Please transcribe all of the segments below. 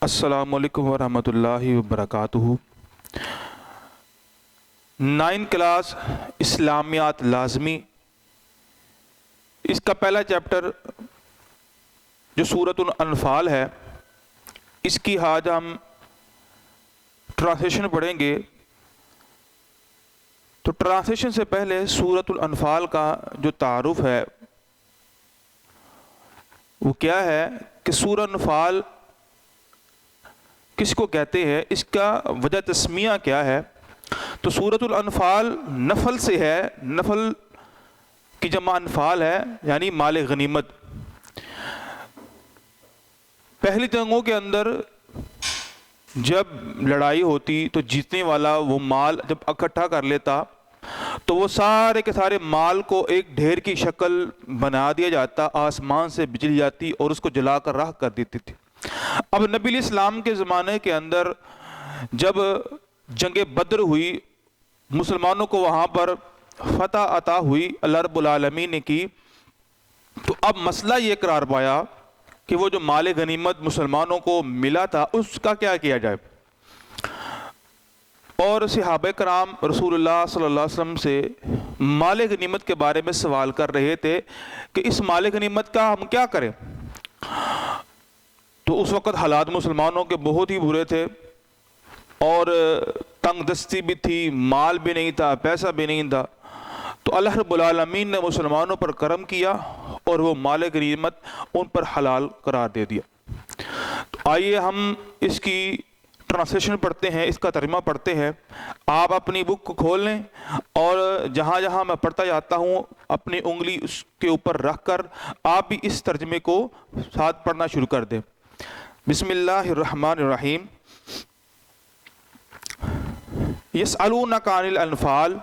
السلام علیکم ورحمۃ اللہ وبرکاتہ۔ 9 کلاس اسلامیات لازمی، اس کا پہلا چیپٹر جو سورۃ الانفال ہے، اس کی آج ہم ٹرانسلیشن پڑھیں گے۔ تو ٹرانسلیشن سے پہلے سورۃ الانفال کا جو تعارف ہے وہ کیا ہے کہ سورہ انفال کس کو کہتے ہیں، اس کا وجہ تسمیہ کیا ہے۔ تو سورۃ الانفال نفل سے ہے، نفل کی جمع انفال ہے، یعنی مال غنیمت۔ پہلی جنگوں کے اندر جب لڑائی ہوتی تو جیتنے والا وہ مال جب اکٹھا کر لیتا تو وہ سارے کے سارے مال کو ایک ڈھیر کی شکل بنا دیا جاتا، آسمان سے بجلی جاتی اور اس کو جلا کر راکھ کر دیتی تھی۔ اب نبی علیہ السلام کے زمانے کے اندر جب جنگ بدر ہوئی، مسلمانوں کو وہاں پر فتح عطا ہوئی، اللہ رب العالمین نے کی، تو اب مسئلہ یہ قرار پایا کہ وہ جو مال غنیمت مسلمانوں کو ملا تھا اس کا کیا کیا جائے۔ اور صحابہ کرام رسول اللہ صلی اللہ علیہ وسلم سے مال غنیمت کے بارے میں سوال کر رہے تھے کہ اس مال غنیمت کا ہم کیا کریں۔ تو اس وقت حالات مسلمانوں کے بہت ہی برے تھے اور تنگ دستی بھی تھی، مال بھی نہیں تھا، پیسہ بھی نہیں تھا۔ تو اللہ رب العالمین نے مسلمانوں پر کرم کیا اور وہ مال غنیمت ان پر حلال قرار دے دیا۔ تو آئیے ہم اس کی ٹرانسلیشن پڑھتے ہیں، اس کا ترجمہ پڑھتے ہیں۔ آپ اپنی بک کو کھول لیں اور جہاں جہاں میں پڑھتا جاتا ہوں اپنی انگلی اس کے اوپر رکھ کر آپ بھی اس ترجمے کو ساتھ پڑھنا شروع کر دیں۔ بسم اللہ الرحمن الرحیم۔ یسألونک عن الانفال،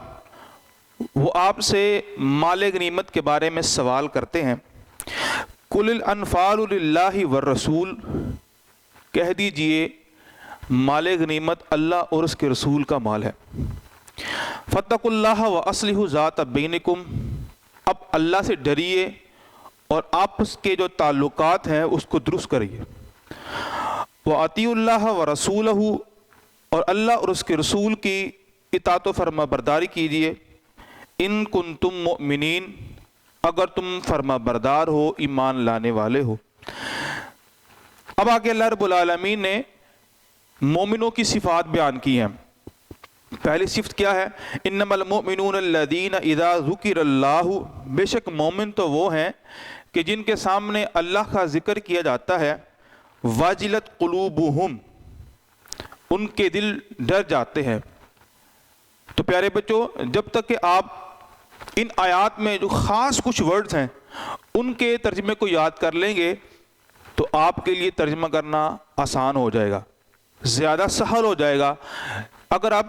وہ آپ سے مال غنیمت کے بارے میں سوال کرتے ہیں۔ قل الانفال للہ والرسول، کہہ دیجئے مال غنیمت اللہ اور اس کے رسول کا مال ہے۔ فاتقوا اللہ واصلحوا ذات بینکم، اب اللہ سے ڈریے اور آپس کے جو تعلقات ہیں اس کو درست کریے۔ وَأَطِيعُوا اللَّهَ وَرَسُولَهُ، اور اللہ اور اس کے رسول کی اطاعت و فرما برداری کیجیے۔ ان کنتم مؤمنین، اگر تم فرما بردار ہو، ایمان لانے والے ہو۔ اب آگے اللہ رب العالمین نے مومنوں کی صفات بیان کی ہیں۔ پہلی صفت کیا ہے؟ انما المؤمنون الذین اذا ذکر اللہ، بے شک مومن تو وہ ہیں کہ جن کے سامنے اللہ کا ذکر کیا جاتا ہے، واجلت قلوبہم، ان کے دل ڈر جاتے ہیں۔ تو پیارے بچوں، جب تک کہ آپ ان آیات میں جو خاص کچھ ورڈز ہیں ان کے ترجمے کو یاد کر لیں گے تو آپ کے لیے ترجمہ کرنا آسان ہو جائے گا، زیادہ سہل ہو جائے گا۔ اگر آپ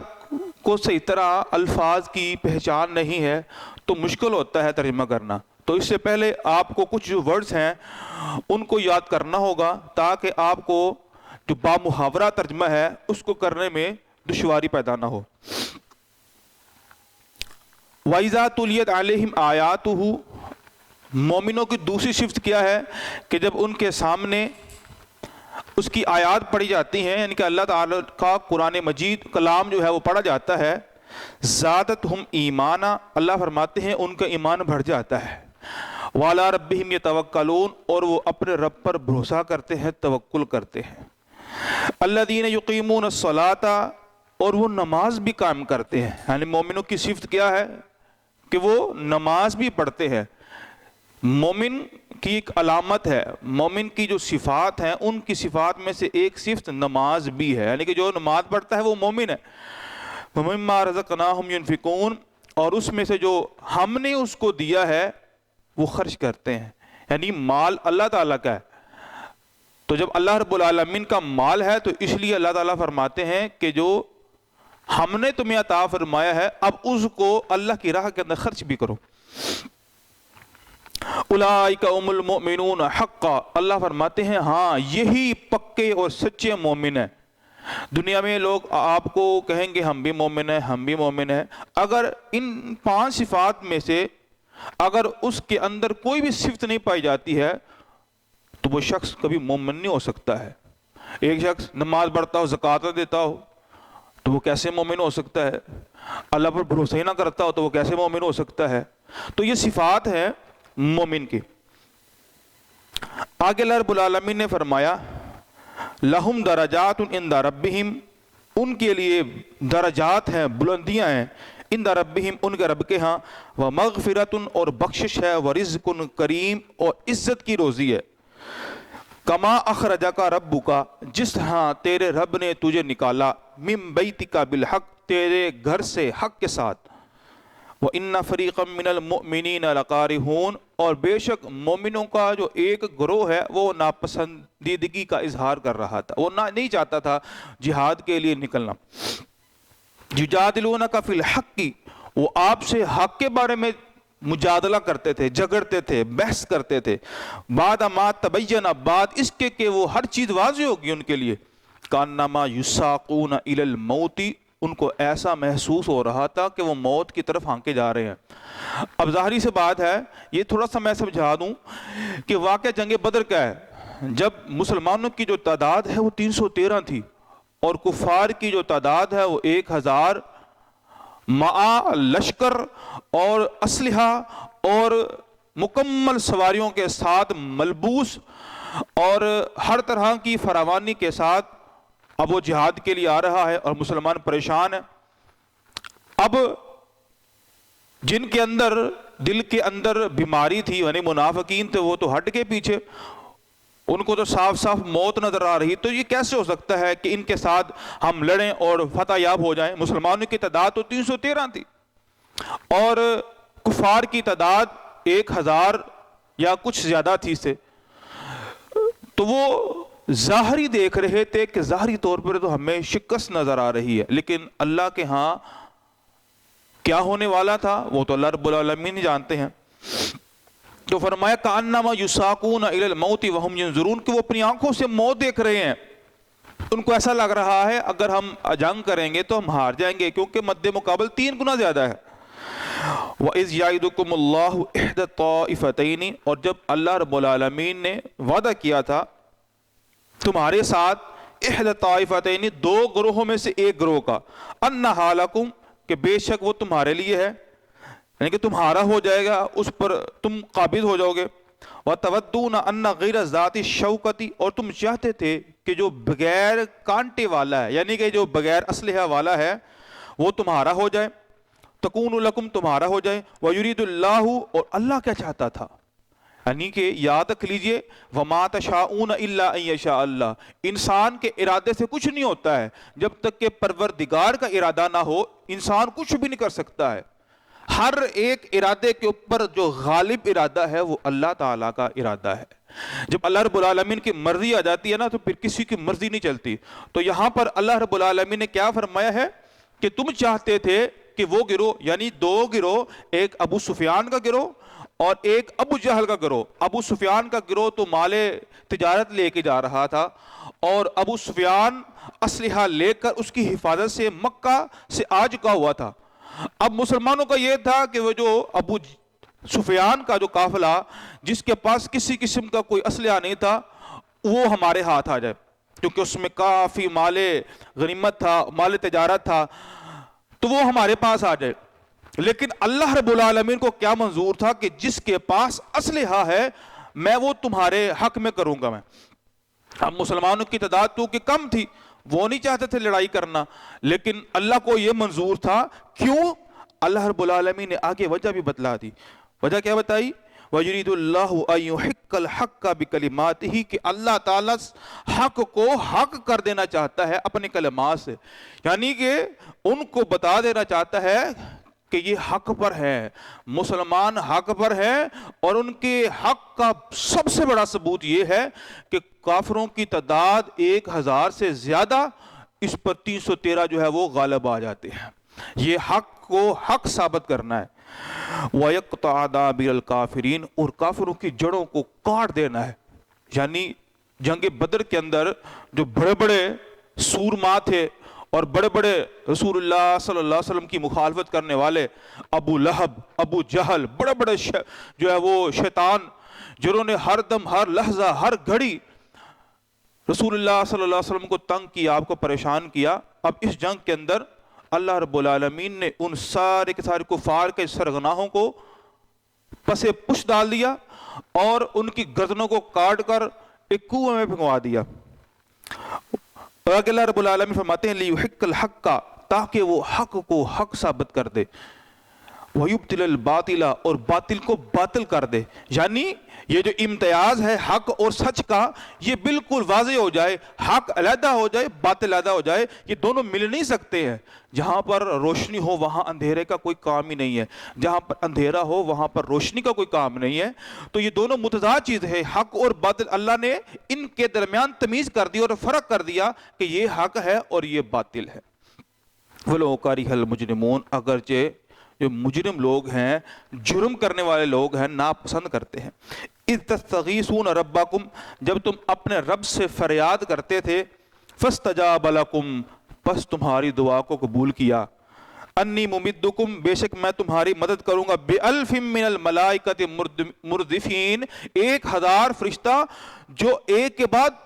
کو صحیح طرح الفاظ کی پہچان نہیں ہے تو مشکل ہوتا ہے ترجمہ کرنا۔ تو اس سے پہلے آپ کو کچھ جو ورڈز ہیں ان کو یاد کرنا ہوگا تاکہ آپ کو جو بامحاورہ ترجمہ ہے اس کو کرنے میں دشواری پیدا نہ ہو۔ وَإِذَا تُلِيَتْ عَلَيْهِمْ آيَاتُهُ، مومنوں کی دوسری صفت کیا ہے کہ جب ان کے سامنے اس کی آیات پڑھی جاتی ہیں، یعنی کہ اللہ تعالیٰ کا قرآن مجید کلام جو ہے وہ پڑھا جاتا ہے، زادتہم ایمانا، اللہ فرماتے ہیں ان کا ایمان بڑھ جاتا ہے۔ وَعَلَىٰ رَبِّهِمْ يَتَوَكَّلُونَ، اور وہ اپنے رب پر بھروسہ کرتے ہیں، توکل کرتے ہیں۔ الَّذِينَ يُقِيمُونَ الصَّلَاةَ، اور وہ نماز بھی قائم کرتے ہیں۔ یعنی مومنوں کی صفت کیا ہے کہ وہ نماز بھی پڑھتے ہیں۔ مومن کی ایک علامت ہے، مومن کی جو صفات ہیں ان کی صفات میں سے ایک صفت نماز بھی ہے، یعنی کہ جو نماز پڑھتا ہے وہ مومن ہے۔ وَمِمَّا رَزَقْنَاهُمْ يُنْفِقُونَ، اور اس میں سے جو ہم نے اس کو دیا ہے وہ خرچ کرتے ہیں، یعنی مال اللہ تعالیٰ کا ہے۔ تو جب اللہ رب العالمین کا مال ہے تو اس لیے اللہ تعالیٰ فرماتے ہیں کہ جو ہم نے تمہیں عطا فرمایا ہے اب اس کو اللہ کی راہ کے اندر خرچ بھی کرو۔ اولئک هم المؤمنون حقا، اللہ فرماتے ہیں ہاں یہی پکے اور سچے مومن ہیں۔ دنیا میں لوگ آپ کو کہیں گے ہم بھی مومن ہیں، ہم بھی مومن ہیں، اگر ان 5 صفات میں سے اگر اس کے اندر کوئی بھی صفت نہیں پائی جاتی ہے تو وہ شخص کبھی مومن نہیں ہو سکتا ہے۔ ایک شخص نماز پڑھتا ہو، زکوٰۃ دیتا ہو، تو وہ کیسے مومن ہو سکتا ہے؟ اللہ پر بھروسہ ہی نہ کرتا ہو تو وہ کیسے مومن ہو سکتا ہے؟ تو یہ صفات ہے مومن کی۔ آگے اللہ رب العالمین نے فرمایا لہم درجات عند ربہم، ان کے لیے درجات ہیں، بلندیاں ہیں، عند ربہم، ان کے رب کے ہاں، ومغفرۃ، اور بخشش ہے، ورزق کریم، اور عزت کی روزی ہے۔ کما اخرجک ربک، جس طرح تیرے رب نے تجھے نکالا، من بیتک بالحق، تیرے گھر سے حق کے ساتھ، وَإِنَّ فَرِيقًا مِّنَ الْمُؤْمِنِينَ لَكَارِهُونَ، اور بے شک مومنوں کا جو ایک گروہ ہے وہ ناپسندیدگی کا اظہار کر رہا تھا، وہ نہیں چاہتا تھا جہاد کے لیے نکلنا۔ یجادلونک فی الحق، وہ آپ سے حق کے بارے میں مجادلہ کرتے تھے، جھگڑتے تھے، بحث کرتے تھے، بعد ما تبین، بعد اس کے کہ وہ ہر چیز واضح ہوگی ان کے لیے، کانما یساقون الی الموت، ان کو ایسا محسوس ہو رہا تھا کہ وہ موت کی طرف ہانکے جا رہے ہیں۔ اب ظاہری سے بات ہے، یہ تھوڑا سا میں سمجھا دوں کہ واقعہ جنگ بدر کا ہے، جب مسلمانوں کی جو تعداد ہے وہ 313 تھی، اور کفار کی جو تعداد ہے وہ 1000 مع لشکر اور اسلحہ اور مکمل سواریوں کے ساتھ ملبوس اور ہر طرح کی فراوانی کے ساتھ اب وہ جہاد کے لیے آ رہا ہے، اور مسلمان پریشان ہیں۔ اب جن کے اندر دل کے اندر بیماری تھی، یعنی منافقین تھے، وہ تو ہٹ کے پیچھے، ان کو تو صاف صاف موت نظر آ رہی، تو یہ کیسے ہو سکتا ہے کہ ان کے ساتھ ہم لڑیں اور فتح یاب ہو جائیں؟ مسلمانوں کی تعداد تو 313 تھی اور کفار کی تعداد 1000 یا کچھ زیادہ تھی سے، تو وہ ظاہری دیکھ رہے تھے کہ ظاہری طور پر تو ہمیں شکست نظر آ رہی ہے، لیکن اللہ کے ہاں کیا ہونے والا تھا وہ تو اللہ رب العالمین جانتے ہیں۔ تو فرمایا کأنما یساقون الی الموت وہم ینظرون، کہ وہ اپنی آنکھوں سے موت دیکھ رہے ہیں، ان کو ایسا لگ رہا ہے اگر ہم جنگ کریں گے تو ہم ہار جائیں گے، کیونکہ مد مقابل 3 گنا زیادہ ہے۔ وَإِذْ يَعِدُكُمُ اللَّهُ إِحْدَى الطَّائِفَتَيْنِ، اور جب اللہ رب العالمین نے وعدہ کیا تھا تمہارے ساتھ، احد الطائفتین، 2 گروہوں میں سے ایک گروہ کا، انہا لکم، کہ بے شک وہ تمہارے لیے ہے، یعنی کہ تمہارا ہو جائے گا، اس پر تم قابض ہو جاؤ گے۔ وَتَوَدُّونَ أَنَّ غَيْرَ ذَاتِ الشَّوْكَةِ، اور تم چاہتے تھے کہ جو بغیر کانٹے والا ہے، یعنی کہ جو بغیر اسلحہ والا ہے وہ تمہارا ہو جائے، تکون لکم، تمہارا ہو جائے۔ وَيُرِيدُ اللَّهُ، اور اللہ کیا چاہتا تھا، یعنی کہ یاد رکھ لیجئے وَمَا تَشَاءُونَ إِلَّا أَن يَشَاءَ اللَّهُ، انسان کے ارادے سے کچھ نہیں ہوتا ہے، جب تک کہ پروردگار کا ارادہ نہ ہو انسان کچھ بھی نہیں کر سکتا ہے۔ ہر ایک ارادے کے اوپر جو غالب ارادہ ہے وہ اللہ تعالیٰ کا ارادہ ہے۔ جب اللہ رب العالمین کی مرضی آ جاتی ہے نا تو پھر کسی کی مرضی نہیں چلتی۔ تو یہاں پر اللہ رب العالمین نے کیا فرمایا ہے کہ تم چاہتے تھے کہ وہ گروہ، یعنی 2 گروہ، ایک ابو سفیان کا گروہ اور ایک ابو جہل کا گروہ۔ ابو سفیان کا گروہ تو مال تجارت لے کے جا رہا تھا، اور ابو سفیان اسلحہ لے کر اس کی حفاظت سے مکہ سے آ چکا ہوا تھا۔ اب مسلمانوں کا یہ تھا کہ وہ جو ابو سفیان کا جو قافلہ جس کے پاس کسی قسم کا کوئی اسلحہ نہیں تھا وہ ہمارے ہاتھ آ جائے، کیونکہ اس میں کافی مال غنیمت تھا، مال تجارت تھا، تو وہ ہمارے پاس آ جائے۔ لیکن اللہ رب العالمین کو کیا منظور تھا کہ جس کے پاس اسلحہ ہے میں وہ تمہارے حق میں کروں گا۔ میں اب مسلمانوں کی تعداد تو کہ کم تھی، وہ نہیں چاہتے تھے لڑائی کرنا، لیکن اللہ کو یہ منظور تھا۔ کیوں؟ اللہ رب العالمین نے آگے وجہ بھی بتلا دی۔ وجہ کیا بتائی؟ وَيُرِيدُ اللَّهُ أَن يُحِقَّ الْحَقَّ بِكَلِمَاتِهِ، کہ اللہ تعالیٰ حق کو حق کر دینا چاہتا ہے اپنے کلمات سے، یعنی کہ ان کو بتا دینا چاہتا ہے کہ یہ حق پر ہے، مسلمان حق پر ہے، اور ان کے حق کا سب سے بڑا ثبوت یہ ہے کہ کافروں کی تعداد 1000 سے زیادہ، اس پر 313 جو ہے وہ غالب آ جاتے ہیں۔ یہ حق کو حق ثابت کرنا ہے۔ وَيَقْطَعَ دَابِرَ الْكَافِرِينَ، اور کافروں کی جڑوں کو کاٹ دینا ہے۔ یعنی جنگ بدر کے اندر جو بڑے بڑے سورما تھے اور بڑے بڑے رسول اللہ صلی اللہ علیہ وسلم کی مخالفت کرنے والے، ابو لہب، ابو جہل، بڑے بڑے جو ہے وہ شیطان، جنہوں نے ہر دم، ہر لحظہ، ہر گھڑی رسول اللہ صلی اللہ علیہ وسلم کو تنگ کیا، آپ کو پریشان کیا. اب اس جنگ کے اندر اللہ رب العالمین نے ان سارے کے سارے کفار کے سرغناہوں کو پس پش ڈال دیا اور ان کی گردنوں کو کاٹ کر ایک کنویں میں پھینکوا دیا. اور آگے اللہ رب العالمین فرماتے ہیں لیحق الحق، تاکہ وہ حق کو حق ثابت کر دے، وَيُبْطِلَ الْبَاطِلَ، اور باطل کو باطل کر دے. یعنی یہ جو امتیاز ہے حق اور سچ کا، یہ بالکل واضح ہو جائے، حق علیحدہ ہو جائے، باطل علیحدہ ہو جائے. یہ دونوں مل نہیں سکتے ہیں. جہاں پر روشنی ہو وہاں اندھیرے کا کوئی کام ہی نہیں ہے، جہاں پر اندھیرا ہو وہاں پر روشنی کا کوئی کام نہیں ہے. تو یہ دونوں متضاد چیز ہے، حق اور باطل. اللہ نے ان کے درمیان تمیز کر دی اور فرق کر دیا کہ یہ حق ہے اور یہ باطل ہے. وَلَوْ كَرِهَ الْمُجْرِمُونَ، اگرچہ جو مجرم لوگ ہیں، جرم کرنے والے لوگ ہیں، ناپسند کرتے ہیں. اِذْ تَسْتَغِيثُونَ رَبَّكُمْ، جب تم اپنے رب سے فریاد کرتے تھے، فَاسْتَجَابَ لَكُمْ، پس تمہاری دعا کو قبول کیا. انی ممدکم، بے شک میں تمہاری مدد کروں گا، بِأَلْفٍ مِّنَ الْمَلَائِكَةِ مُرْدِفِينَ، 1000 فرشتہ جو ایک کے بعد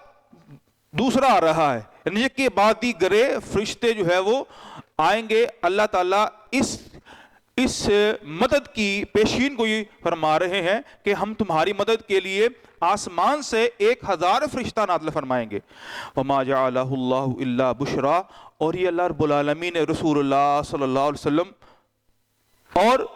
دوسرا آ رہا ہے، یعنی ایک کے بعد دیگرے فرشتے جو ہے وہ آئیں گے. اللہ تعالیٰ اس مدد کی پیشین کو یہ فرما رہے ہیں کہ ہم تمہاری مدد کے لیے آسمان سے 1000 فرشتہ نازل فرمائیں گے. وما جعلہ اللہ الا بشرا، اور یہ اللہ رب العالمین نے رسول اللہ صلی اللہ علیہ وسلم اور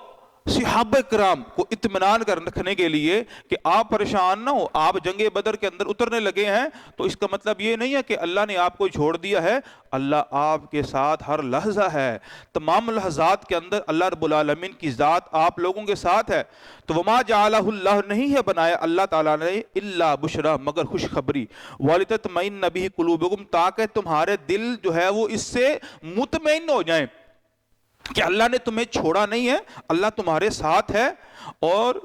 صحابہ کرام کو اطمینان کر رکھنے کے لیے کہ آپ پریشان نہ ہو. آپ جنگ بدر کے اندر اترنے لگے ہیں تو اس کا مطلب یہ نہیں ہے کہ اللہ نے آپ کو چھوڑ دیا ہے. اللہ آپ کے ساتھ ہر لحظہ ہے. تمام لحظات کے اندر اللہ رب العالمین کی ذات آپ لوگوں کے ساتھ ہے. تو وما جعلہ اللہ، نہیں ہے بنایا اللہ تعالیٰ نے، الا بشرا، مگر خوشخبری، ولتطمئن بہ قلوبکم، تاکہ تمہارے دل جو ہے وہ اس سے مطمئن ہو جائیں کہ اللہ نے تمہیں چھوڑا نہیں ہے، اللہ تمہارے ساتھ ہے. اور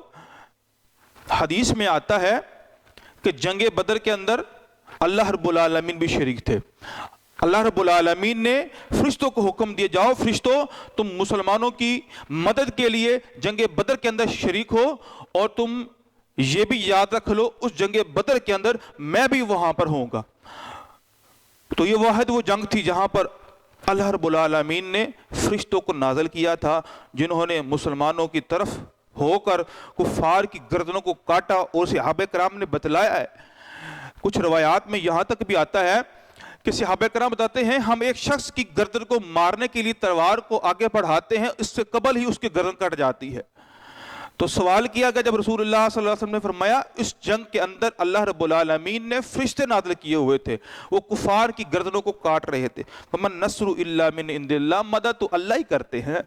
حدیث میں آتا ہے کہ جنگ بدر کے اندر اللہ رب العالمین بھی شریک تھے. اللہ رب العالمین نے فرشتوں کو حکم دیا، جاؤ فرشتوں تم مسلمانوں کی مدد کے لیے جنگ بدر کے اندر شریک ہو، اور تم یہ بھی یاد رکھ لو اس جنگ بدر کے اندر میں بھی وہاں پر ہوں گا. تو یہ واحد وہ جنگ تھی جہاں پر اللہ رب العالمین نے فرشتوں کو نازل کیا تھا، جنہوں نے مسلمانوں کی طرف ہو کر کفار کی گردنوں کو کاٹا. اور صحابہ کرام نے بتلایا ہے، کچھ روایات میں یہاں تک بھی آتا ہے کہ صحابہ کرام بتاتے ہیں ہم ایک شخص کی گردن کو مارنے کے لیے تلوار کو آگے بڑھاتے ہیں، اس سے قبل ہی اس کی گردن کٹ جاتی ہے. تو سوال کیا گیا جب رسول اللہ صلی اللہ علیہ وسلم نے فرمایا اس جنگ کے اندر اللہ رب العالمین نے فرشتے نازل کیے ہوئے تھے، وہ کفار کی گردنوں کو کاٹ رہے تھے. وَمَن نَصْرُ إِلَّا مِنْ عِنْدِ اللَّهِ، مدد تو اللہ ہی کرتے ہیں،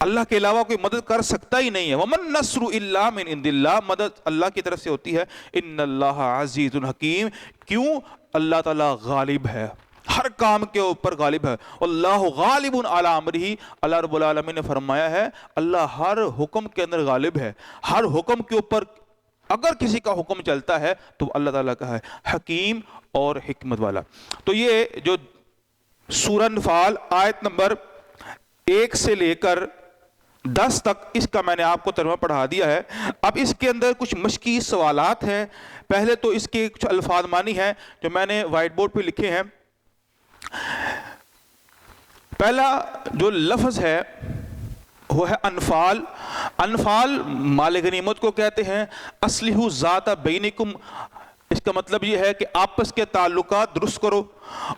اللہ کے علاوہ کوئی مدد کر سکتا ہی نہیں ہے. وَمَن نَصْرُ إِلَّا مِنْ عِنْدِ اللَّهِ، مدد اللہ کی طرف سے ہوتی ہے. إِنَّ اللَّهَ عَزِيزٌ حکیم، کیوں؟ اللہ تعالیٰ غالب ہے، ہر کام کے اوپر غالب ہے. اللہ غالب علی امرہ، اللہ رب العالمین نے فرمایا ہے اللہ ہر حکم کے اندر غالب ہے. ہر حکم کے اوپر اگر کسی کا حکم چلتا ہے تو اللہ تعالیٰ کا ہے، حکیم اور حکمت والا. تو یہ جو سورہ انفال آیت نمبر 1 سے لے کر 10 تک اس کا میں نے آپ کو ترجمہ پڑھا دیا ہے. اب اس کے اندر کچھ مشکی سوالات ہیں. پہلے تو اس کے کچھ الفاظ معنی ہیں جو میں نے وائٹ بورڈ پہ لکھے ہیں. پہلا جو لفظ ہے وہ ہے انفال. انفال مال غنیمت کو کہتے ہیں. اصلحوا ذات بینکم، اس کا مطلب یہ ہے کہ آپس کے تعلقات درست کرو.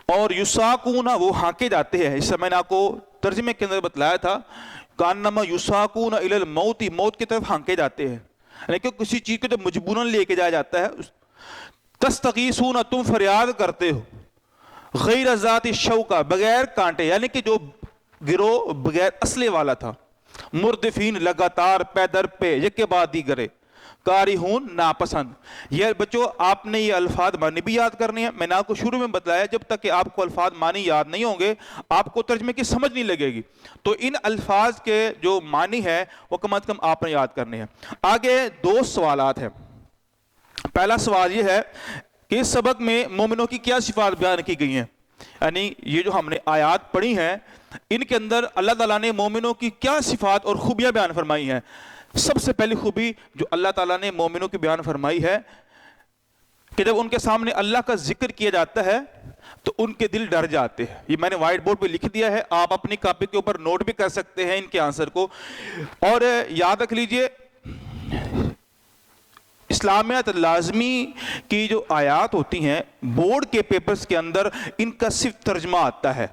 اور یساقون، وہ ہانکے جاتے ہیں. اس سے میں نے آپ کو ترجمے کے اندر بتلایا تھا، کانما یساقون الی الموت، موت کی طرف ہانکے جاتے ہیں، یعنی کہ کسی چیز کو جب مجبوراً لے کے جایا جاتا ہے. تستغیثون، تم فریاد کرتے ہو، غیر ذات الشوکہ، بغیر کانٹے، یعنی کہ جو گروہ بغیر اسلحے والا تھا. مردفین، لگاتار پے در پہ، یک کے بعد دیگرے. کارہون، ناپسند. یہ بچوں آپ نے یہ الفاظ معنی بھی یاد کرنے ہیں. میں نے آپ کو شروع میں بتلایا جب تک کہ آپ کو الفاظ معنی یاد نہیں ہوں گے آپ کو ترجمے کی سمجھ نہیں لگے گی. تو ان الفاظ کے جو معنی ہے وہ کم از کم آپ نے یاد کرنے ہیں. آگے 2 سوالات ہیں. پہلا سوال یہ ہے کہ اس سبق میں مومنوں کی کیا صفات بیان کی گئی ہیں، یعنی یہ جو ہم نے آیات پڑھی ہیں ان کے اندر اللہ تعالیٰ نے مومنوں کی کیا صفات اور خوبیاں بیان فرمائی ہیں. سب سے پہلی خوبی جو اللہ تعالیٰ نے مومنوں کی بیان فرمائی ہے کہ جب ان کے سامنے اللہ کا ذکر کیا جاتا ہے تو ان کے دل ڈر جاتے ہیں. یہ میں نے وائٹ بورڈ پہ لکھ دیا ہے, آپ اپنی کاپی کے اوپر نوٹ بھی کر سکتے ہیں ان کے آنسر کو. اور یاد رکھ لیجئے, اسلامیات لازمی کی جو آیات ہوتی ہیں بورڈ کے پیپرز کے اندر ان کا صرف ترجمہ آتا ہے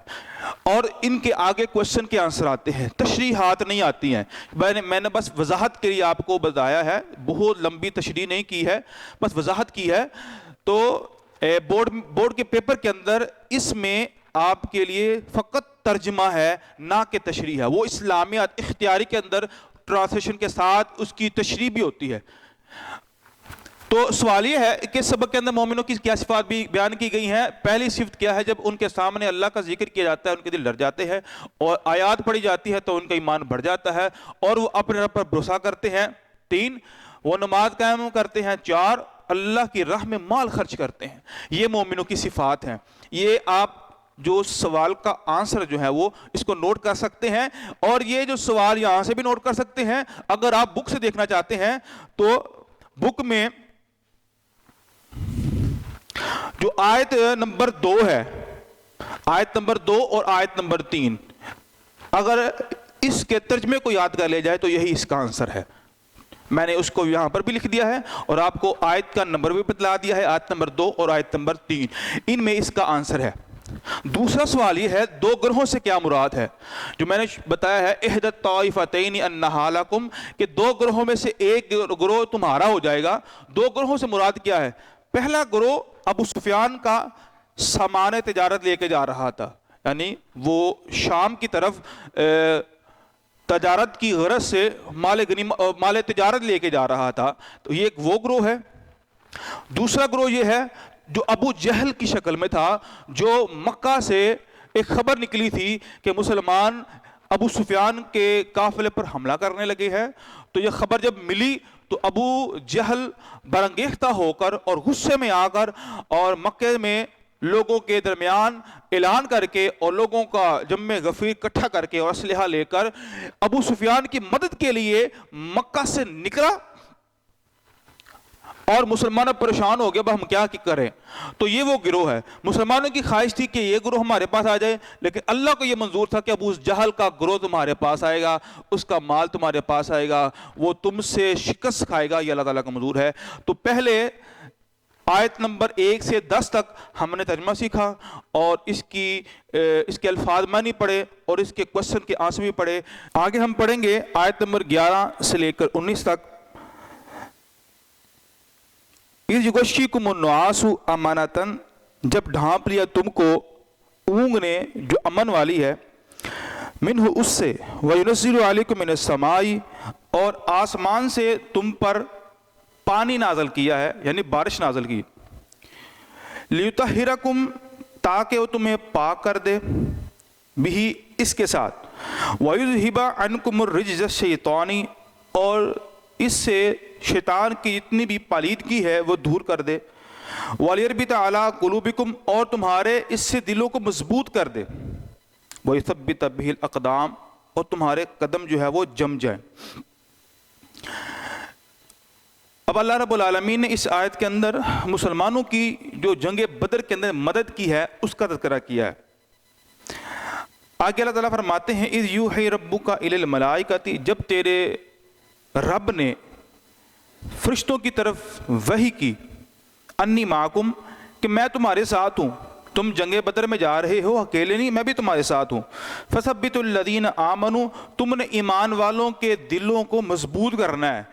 اور ان کے آگے کوشچن کے آنسر آتے ہیں, تشریحات نہیں آتی ہیں. میں نے بس وضاحت کے لیے آپ کو بتایا ہے, بہت لمبی تشریح نہیں کی ہے, بس وضاحت کی ہے. تو بورڈ کے پیپر کے اندر اس میں آپ کے لیے فقط ترجمہ ہے نہ کہ تشریح ہے. وہ اسلامیات اختیاری کے اندر ٹرانسلیشن کے ساتھ اس کی تشریح بھی ہوتی ہے. تو سوال یہ ہے کہ سبق کے اندر مومنوں کی کیا صفات بھی بیان کی گئی ہیں. پہلی صفت کیا ہے, جب ان کے سامنے اللہ کا ذکر کیا جاتا ہے ان کے دل ڈر جاتے ہیں, اور آیات پڑھی جاتی ہے تو ان کا ایمان بڑھ جاتا ہے اور وہ اپنے رب پر بھروسہ کرتے ہیں. 3, وہ نماز قائم کرتے ہیں. 4, اللہ کی راہ میں مال خرچ کرتے ہیں. یہ مومنوں کی صفات ہیں. یہ آپ جو سوال کا آنسر جو ہے وہ اس کو نوٹ کر سکتے ہیں, اور یہ جو سوال یہاں سے بھی نوٹ کر سکتے ہیں. اگر آپ بک سے دیکھنا چاہتے ہیں تو بک میں جو آیت نمبر 2 ہے, آیت نمبر 2 اور آیت نمبر 3, اگر اس کے ترجمے کو یاد کر لے جائے تو یہی اس کا آنسر ہے. میں نے اس کو یہاں پر بھی لکھ دیا ہے اور آپ کو آیت کا نمبر بھی بتلا دیا ہے, آیت نمبر 2 اور آیت نمبر 3, ان میں اس کا آنسر ہے. دوسرا سوال یہ ہے, 2 گروہوں سے کیا مراد ہے؟ جو میں نے بتایا ہے احدی الطائفتین انھا لکم, کہ 2 گروہوں میں سے ایک گروہ تمہارا ہو جائے گا. 2 گروہوں سے مراد کیا ہے؟ پہلا گروہ ابو سفیان کا سامان تجارت لے کے جا رہا تھا, یعنی وہ شام کی طرف تجارت کی غرض سے مال تجارت لے کے جا رہا تھا, تو یہ ایک وہ گروہ ہے. دوسرا گروہ یہ ہے جو ابو جہل کی شکل میں تھا, جو مکہ سے ایک خبر نکلی تھی کہ مسلمان ابو سفیان کے قافلے پر حملہ کرنے لگے ہیں. تو یہ خبر جب ملی تو ابو جہل برانگیختہ ہو کر اور غصے میں آ کر اور مکے میں لوگوں کے درمیان اعلان کر کے اور لوگوں کا جمع غفیر اکٹھا کر کے اور اسلحہ لے کر ابو سفیان کی مدد کے لیے مکہ سے نکلا, اور مسلمان اب پریشان ہو گیا ہم کیا کریں. تو یہ وہ گروہ ہے. مسلمانوں کی خواہش تھی کہ یہ گروہ ہمارے پاس آ جائے, لیکن اللہ کو یہ منظور تھا کہ ابو جہل کا گروہ تمہارے پاس آئے گا, اس کا مال تمہارے پاس آئے گا, وہ تم سے شکست کھائے گا. یہ اللہ تعالیٰ کا منظور ہے. تو پہلے آیت نمبر 1 سے 10 تک ہم نے ترجمہ سیکھا اور اس کے الفاظ معنی پڑھے اور اس کے کوشچن کے آنسر بھی پڑھے. آگے ہم پڑھیں گے آیت نمبر 11 سے لے کر 19 تک. اِذْ یُغَشِّیکُمُ النُّعَاسُ أَمَانَةً, جب ڈھانپ لیا تم کو اونگ نے جو امن والی ہے, منہ اس سے, وَيُنَزِّلُ عَلَيْكُم مِّنَ السَّمَاءِ, اور آسمان سے تم پر پانی نازل کیا ہے, یعنی بارش نازل کی. لِيُطَهِّرَكُمْ, تاکہ وہ تمہیں پاک کر دے, بھی اس کے ساتھ, وَيُذْهِبَ عَنْكُمُ الرِّجْزَ الشَّيْطَانِ, اور اس سے شیطان کی جتنی بھی پالیدگی ہے وہ دور کر دے. وَلْيَرْبِطَ عَلَىٰ قُلُوبِكُمْ, اور تمہارے اس سے دلوں کو مضبوط کر دے. وَيُثَبِّتَ بِهِ الْأَقْدَامَ, اور تمہارے قدم جو ہے وہ جم جائیں. اب اللہ رب العالمین نے اس آیت کے اندر مسلمانوں کی جو جنگ بدر کے اندر مدد کی ہے اس کا تذکرہ کیا ہے. آگے اللہ تعالیٰ فرماتے ہیں اِذْ یُوحِی رَبُّکَ إِلَى الْمَلَائِکَةِ, جب تیرے رب نے فرشتوں کی طرف وحی کی, انی معکم, کہ میں تمہارے ساتھ ہوں, تم جنگ بدر میں جا رہے ہو اکیلے نہیں, میں بھی تمہارے ساتھ ہوں. فَثَبِّتُ الَّذِينَ آمَنُوا, تم نے ایمان والوں کے دلوں کو مضبوط کرنا ہے,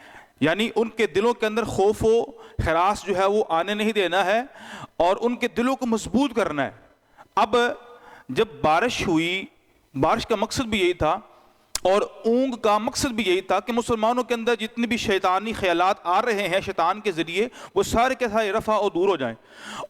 یعنی ان کے دلوں کے اندر خوف و ہراس جو ہے وہ آنے نہیں دینا ہے اور ان کے دلوں کو مضبوط کرنا ہے. اب جب بارش ہوئی, بارش کا مقصد بھی یہی تھا اور اونگ کا مقصد بھی یہی تھا کہ مسلمانوں کے اندر جتنی بھی شیطانی خیالات آ رہے ہیں شیطان کے ذریعے وہ سارے کے سارے رفع اور دور ہو جائیں.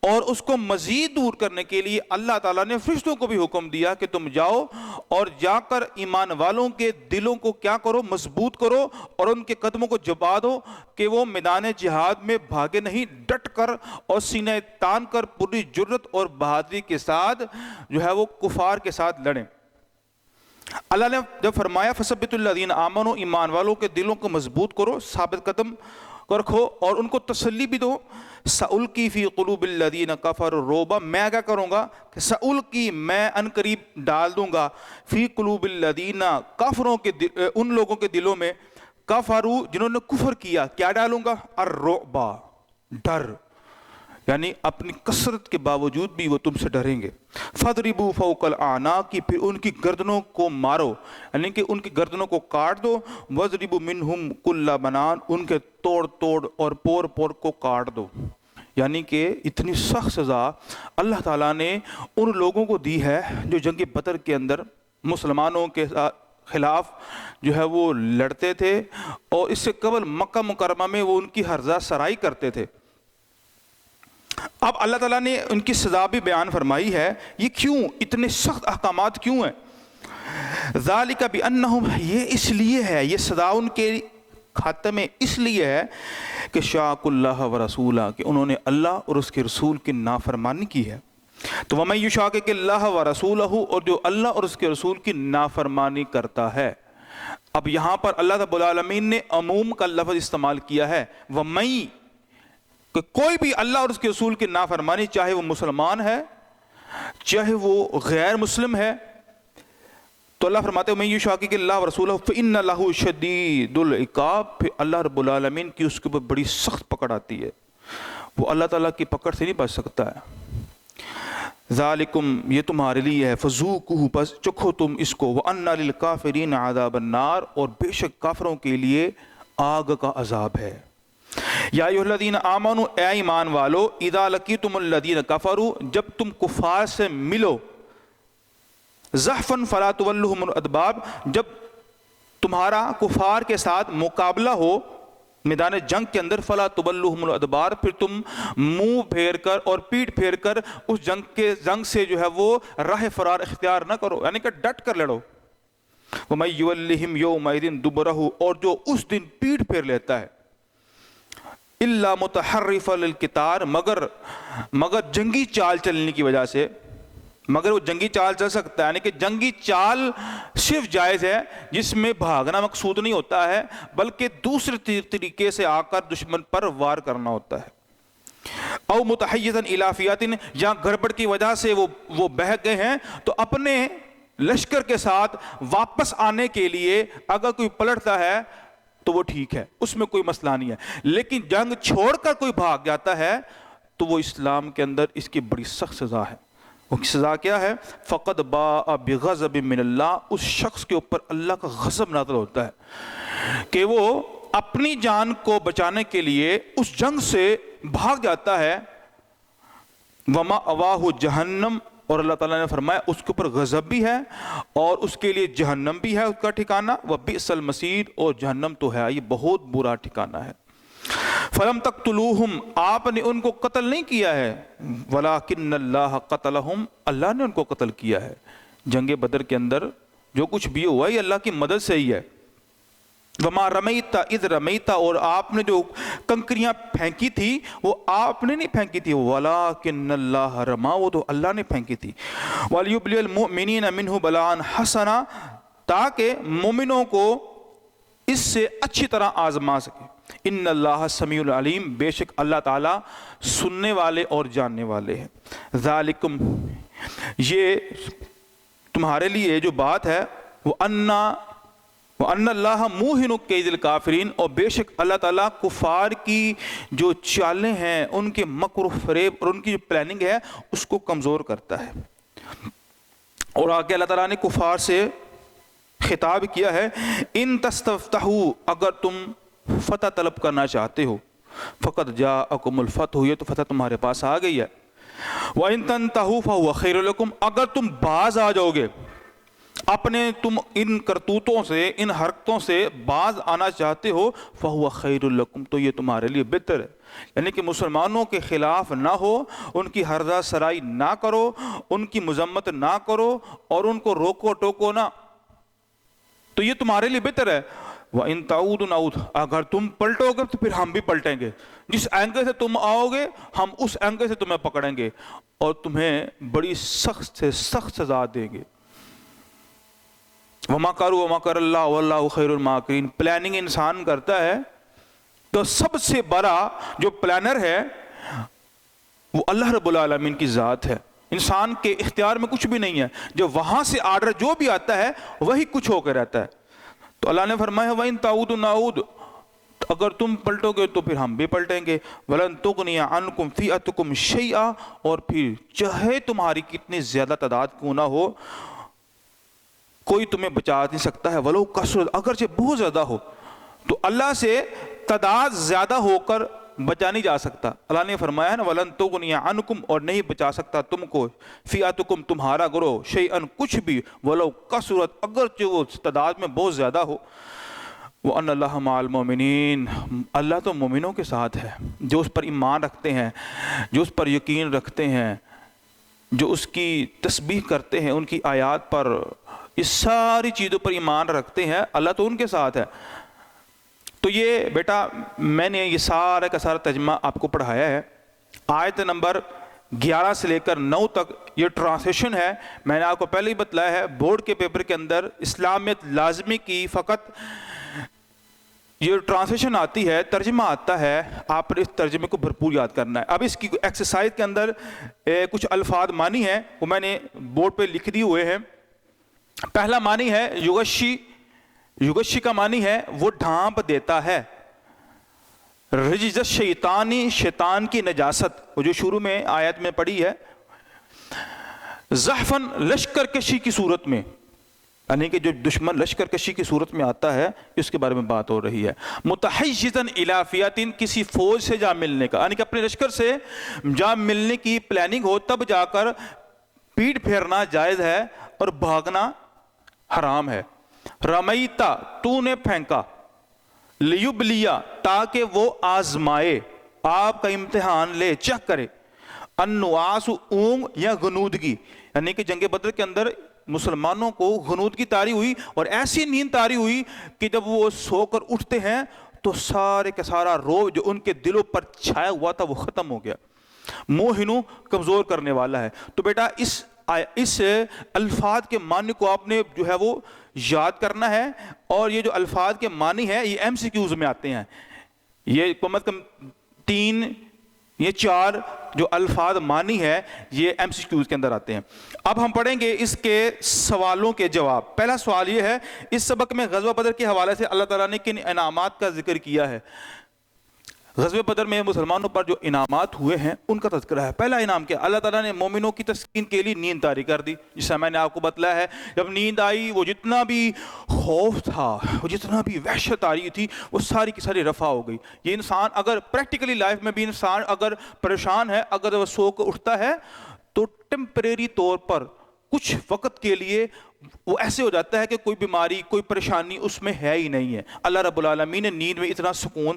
اور اس کو مزید دور کرنے کے لیے اللہ تعالیٰ نے فرشتوں کو بھی حکم دیا کہ تم جاؤ اور جا کر ایمان والوں کے دلوں کو کیا کرو, مضبوط کرو, اور ان کے قدموں کو جبا دو کہ وہ میدان جہاد میں بھاگے نہیں, ڈٹ کر اور سینہ تان کر پوری جرت اور بہادری کے ساتھ جو ہے وہ کفار کے ساتھ لڑیں. اللہ نے جب فرمایا فثبت الذین آمنوا, ایمان والوں کے دلوں کو مضبوط کرو, ثابت قدم رکھو اور ان کو تسلی بھی دو. سألقی فی قلوب الذین کفروا الرعب، میں کیا کروں گا کہ سألقی میں ان قریب ڈال دوں گا فی قلوب الذین کافروں کے ان لوگوں کے دلوں میں کفروا جنہوں نے کفر کیا، کیا ڈالوں گا؟ الرعب، ڈر، یعنی اپنی کثرت کے باوجود بھی وہ تم سے ڈریں گے. فَاضْرِبُوا فَوْقَ الْأَعْنَاقِ، پھر ان کی گردنوں کو مارو، یعنی کہ ان کی گردنوں کو کاٹ دو. وَاضْرِبُوا مِنْهُمْ كُلَّ بَنَانٍ، ان کے توڑ توڑ اور پور پور کو کاٹ دو. یعنی کہ اتنی سخت سزا اللہ تعالیٰ نے ان لوگوں کو دی ہے جو جنگ بدر کے اندر مسلمانوں کے خلاف جو ہے وہ لڑتے تھے، اور اس سے قبل مکہ مکرمہ میں وہ ان کی ہرزہ سرائی کرتے تھے. اب اللہ تعالیٰ نے ان کی سزا بھی بیان فرمائی ہے. یہ کیوں اتنے سخت احکامات کیوں ہیں؟ ذالک بانہم، یہ اس لیے ہے، یہ سزا ان کے کھاتے میں اس لیے ہے کہ شاق اللہ و رسولہ، کہ انہوں نے اللہ اور اس کے رسول کی نافرمانی کی ہے. تو وَمَن يُشَاقِقِ اللَّهَ وَرَسُولَهُ، اور جو اللہ اور اس کے رسول کی نافرمانی کرتا ہے. اب یہاں پر اللہ رب العالمین نے عموم کا لفظ استعمال کیا ہے، وَمَن، کہ کوئی بھی اللہ اور اس کے رسول کی نافرمانی، چاہے وہ مسلمان ہے چاہے وہ غیر مسلم ہے. تو اللہ فرماتے ہیں میں یشاقق اللہ ورسولہ فإن لہ شدید العقاب، پھر اللہ رب العالمین کی اس کے اوپر بڑی سخت پکڑ آتی ہے، وہ اللہ تعالیٰ کی پکڑ سے نہیں بچ سکتا ہے. ذالکم، یہ تمہارے لیے ہے، فذوقوہ، پس چکھو تم اس کو، وأن للکافرین عذاب النار، اور بے شک کافروں کے لیے آگ کا عذاب ہے. یا ایھا الذین آمنوا، اے ایمان والو، اذا لقیتم الذین کفروا، جب تم کفار سے ملو، زحفاً فلا تولوہم الادبار، جب تمہارا کفار کے ساتھ مقابلہ ہو میدان جنگ کے اندر، فلا تولوہم الادبار، پھر تم منہ پھیر کر اور پیٹ پھیر کر اس جنگ سے جو ہے وہ راہ فرار اختیار نہ کرو، یعنی کہ ڈٹ کر لڑو. وَمَن یُوَلِّہِمْ یَوْمَئِذٍ دُبُرَہُ، اور جو اس دن پیٹ پھیر لیتا ہے، الا متحرفا للقتال، مگر جنگی چال چلنے کی وجہ سے، مگر وہ جنگی چال چل سکتا ہے، یعنی کہ جنگی چال صرف جائز ہے جس میں بھاگنا مقصود نہیں ہوتا ہے، بلکہ دوسرے طریقے سے آ کر دشمن پر وار کرنا ہوتا ہے. او متحیزا الی فئۃ، یا گڑبڑ کی وجہ سے وہ بہک گئے ہیں، تو اپنے لشکر کے ساتھ واپس آنے کے لیے اگر کوئی پلٹتا ہے تو وہ ٹھیک ہے، اس میں کوئی مسئلہ نہیں ہے. لیکن جنگ چھوڑ کر کوئی بھاگ جاتا ہے تو وہ اسلام کے اندر اس کی بڑی سخت سزا ہے. وہ سزا کیا ہے؟ فقد باء بغضب من اللہ، اس شخص کے اوپر اللہ کا غضب نازل ہوتا ہے کہ وہ اپنی جان کو بچانے کے لیے اس جنگ سے بھاگ جاتا ہے. وما اواہ جہنم، اور اللہ تعالیٰ نے فرمایا اس کے اوپر غضب بھی ہے اور اس کے لیے جہنم بھی ہے اس کا ٹھکانہ. وبئس المصیر، اور جہنم تو ہے یہ بہت برا ٹھکانہ ہے. فلم تقتلوہم، آپ نے ان کو قتل نہیں کیا ہے، ولکن اللہ قتلہم، اللہ نے ان کو قتل کیا ہے. جنگ بدر کے اندر جو کچھ بھی ہوا یہ اللہ کی مدد سے ہی ہے. وما رمیت اذ رمیت، اور آپ نے جو کنکریاں پھینکی تھی وہ آپ نے نہیں پھینکی تھی، ولکن اللہ رما، وہ تو اللہ نے پھینکی تھی. ولیبلی المؤمنین منہ بلاء حسنا، تاکہ مومنوں کو اس سے اچھی طرح آزما سکے. ان اللہ سمیع العلیم، بے شک اللہ تعالیٰ سننے والے اور جاننے والے ہیں. ذالکم، یہ تمہارے لیے جو بات ہے، وَأَنَّ اللَّهَ مُوهِنُ كَيْدِ الْكَافِرِينَ، اور بے شک اللہ تعالیٰ کفار کی جو چالیں ہیں، ان کے مکر و فریب اور ان کی جو پلاننگ ہے اس کو کمزور کرتا ہے. اور آگے اللہ تعالیٰ نے کفار سے خطاب کیا ہے، ان تستفتحوا، اگر تم فتح طلب کرنا چاہتے ہو، فقد جاءکم الفتح، یہ تو فتح تمہارے پاس آ گئی ہے. وَإِن تَنْتَهُوا فَهُوَ خَيْرٌ لَكُمْ، اگر تم باز آ جاؤ گے اپنے، تم ان کرتوتوں سے، ان حرکتوں سے باز آنا چاہتے ہو، فَهُوَ خَيْرٌ لَكُمْ، تو یہ تمہارے لیے بہتر ہے. یعنی کہ مسلمانوں کے خلاف نہ ہو، ان کی ہرزہ سرائی نہ کرو، ان کی مذمت نہ کرو اور ان کو روکو ٹوکو نہ، تو یہ تمہارے لیے بہتر ہے. وَإِن تَعُودُ نَعُودُ، اگر تم پلٹو گے تو پھر ہم بھی پلٹیں گے، جس اینگل سے تم آؤ گے ہم اس اینگل سے تمہیں پکڑیں گے اور تمہیں بڑی سخت سے سخت سزا دیں گے. وَمَكَرُوا وَمَكَرَ اللَّهُ وَاللَّهُ خَيْرُ الْمَاكِرِينَ، پلاننگ انسان کرتا ہے تو سب سے بڑا جو پلانر ہے وہ اللہ رب العالمین کی ذات ہے، انسان کے اختیار میں کچھ بھی نہیں ہے، جو وہاں سے آرڈر جو بھی آتا ہے وہی کچھ ہو کے رہتا ہے۔ تو اللہ نے فرمایا وَإِن تَعُودُ نَعُودُ، اگر تم پلٹو گے تو پھر ہم بھی پلٹیں گے، وَلَن تُغْنِيَ عَنْكُمْ فِئَتُكُمْ شَيْئًا، اور پھر چاہے تمہاری کتنی زیادہ تعداد کیوں نہ ہو کوئی تمہیں بچا نہیں سکتا ہے، وَلَوْ كَثُرَتْ، اگرچہ بہت زیادہ ہو۔ تو اللہ سے تعداد زیادہ ہو کر بچا نہیں جا سکتا۔ اللہ نے فرمایا ہے نا وَلَن تُغْنِيَ عَنْكُمْ، اور نہیں بچا سکتا تم کو فِئَتُكُمْ تمہارا گروہ شَيْئًا کچھ بھی، وَلَوْ كَثُرَتْ اگرچہ وہ تعداد میں بہت زیادہ ہو۔ وَأَنَّ اللَّهَ مَعَ الْمُؤْمِنِينَ، اللہ تو مومنوں کے ساتھ ہے، جو اس پر ایمان رکھتے ہیں، جو اس پر یقین رکھتے ہیں، جو اس کی تسبیح کرتے ہیں، ان کی آیات پر، اس ساری چیزوں پر ایمان رکھتے ہیں، اللہ تو ان کے ساتھ ہے۔ تو یہ بیٹا میں نے یہ سارا کا سارا ترجمہ آپ کو پڑھایا ہے، آیت نمبر 11 سے لے کر 9 تک یہ ٹرانسلیشن ہے۔ میں نے آپ کو پہلے ہی بتلایا ہے بورڈ کے پیپر کے اندر اسلامیت لازمی کی فقط یہ ٹرانسلیشن آتی ہے، ترجمہ آتا ہے، آپ نے اس ترجمے کو بھرپور یاد کرنا ہے۔ اب اس کی ایکسرسائز کے اندر کچھ الفاظ معنی ہیں، وہ میں نے بورڈ پہ لکھ دیے ہوئے ہیں۔ پہلا معنی ہے یغشی، یغشی کا معنی ہے وہ ڈھانپ دیتا ہے، رجز شیطانی، شیطان کی نجاست، وہ جو شروع میں آیت میں پڑھی ہے، زحفن، لشکر کشی کی صورت میں، یعنی کہ جو دشمن لشکر کشی کی صورت میں آتا ہے اس کے بارے میں بات ہو رہی ہے۔ متحیزن الی فئۃ، کسی فوج سے جا ملنے کا، یعنی کہ اپنے لشکر سے جا ملنے کی پلاننگ ہو تب جا کر پیٹ پھیرنا جائز ہے اور بھاگنا حرام ہے۔ رمیتا، تو نے پھینکا، لیبلیا، تاکہ وہ آزمائے، آپ کا امتحان لے، چیک کرے، النعاس، اونگ یا غنودگی، یعنی کہ جنگ بدر کے اندر مسلمانوں کو غنودگی طاری ہوئی اور ایسی نیند طاری ہوئی کہ جب وہ سو کر اٹھتے ہیں تو سارے کا سارا روب جو ان کے دلوں پر چھایا ہوا تھا وہ ختم ہو گیا۔ موہنو، کمزور کرنے والا ہے۔ تو بیٹا اس الفاظ کے معنی کو آپ نے جو ہے وہ یاد کرنا ہے، اور یہ جو الفاظ کے معنی ہے یہ ایم سی کیوز میں آتے ہیں، یہ کم از کم 3 یہ 4 جو الفاظ معنی ہے یہ ایم سی کیوز کے اندر آتے ہیں۔ اب ہم پڑھیں گے اس کے سوالوں کے جواب۔ پہلا سوال یہ ہے، اس سبق میں غزوہ بدر کے حوالے سے اللہ تعالیٰ نے کن انعامات کا ذکر کیا ہے؟ غزوہ بدر میں مسلمانوں پر جو انعامات ہوئے ہیں ان کا تذکرہ ہے۔ پہلا انعام کیا؟ اللہ تعالیٰ نے مومنوں کی تسکین کے لیے نیند طاری کر دی، جسے میں نے آپ کو بتلایا ہے، جب نیند آئی وہ جتنا بھی خوف تھا، وہ جتنا بھی وحشت آ رہی تھی، وہ ساری کی ساری رفع ہو گئی۔ یہ انسان اگر پریکٹیکلی لائف میں بھی انسان اگر پریشان ہے، اگر وہ سو کر اٹھتا ہے تو ٹیمپریری طور پر کچھ وقت کے لیے وہ ایسے ہو جاتا ہے کہ کوئی بیماری، کوئی پریشانی اس میں ہے ہی نہیں ہے۔ اللہ رب العالمین نے نیند میں اتنا سکون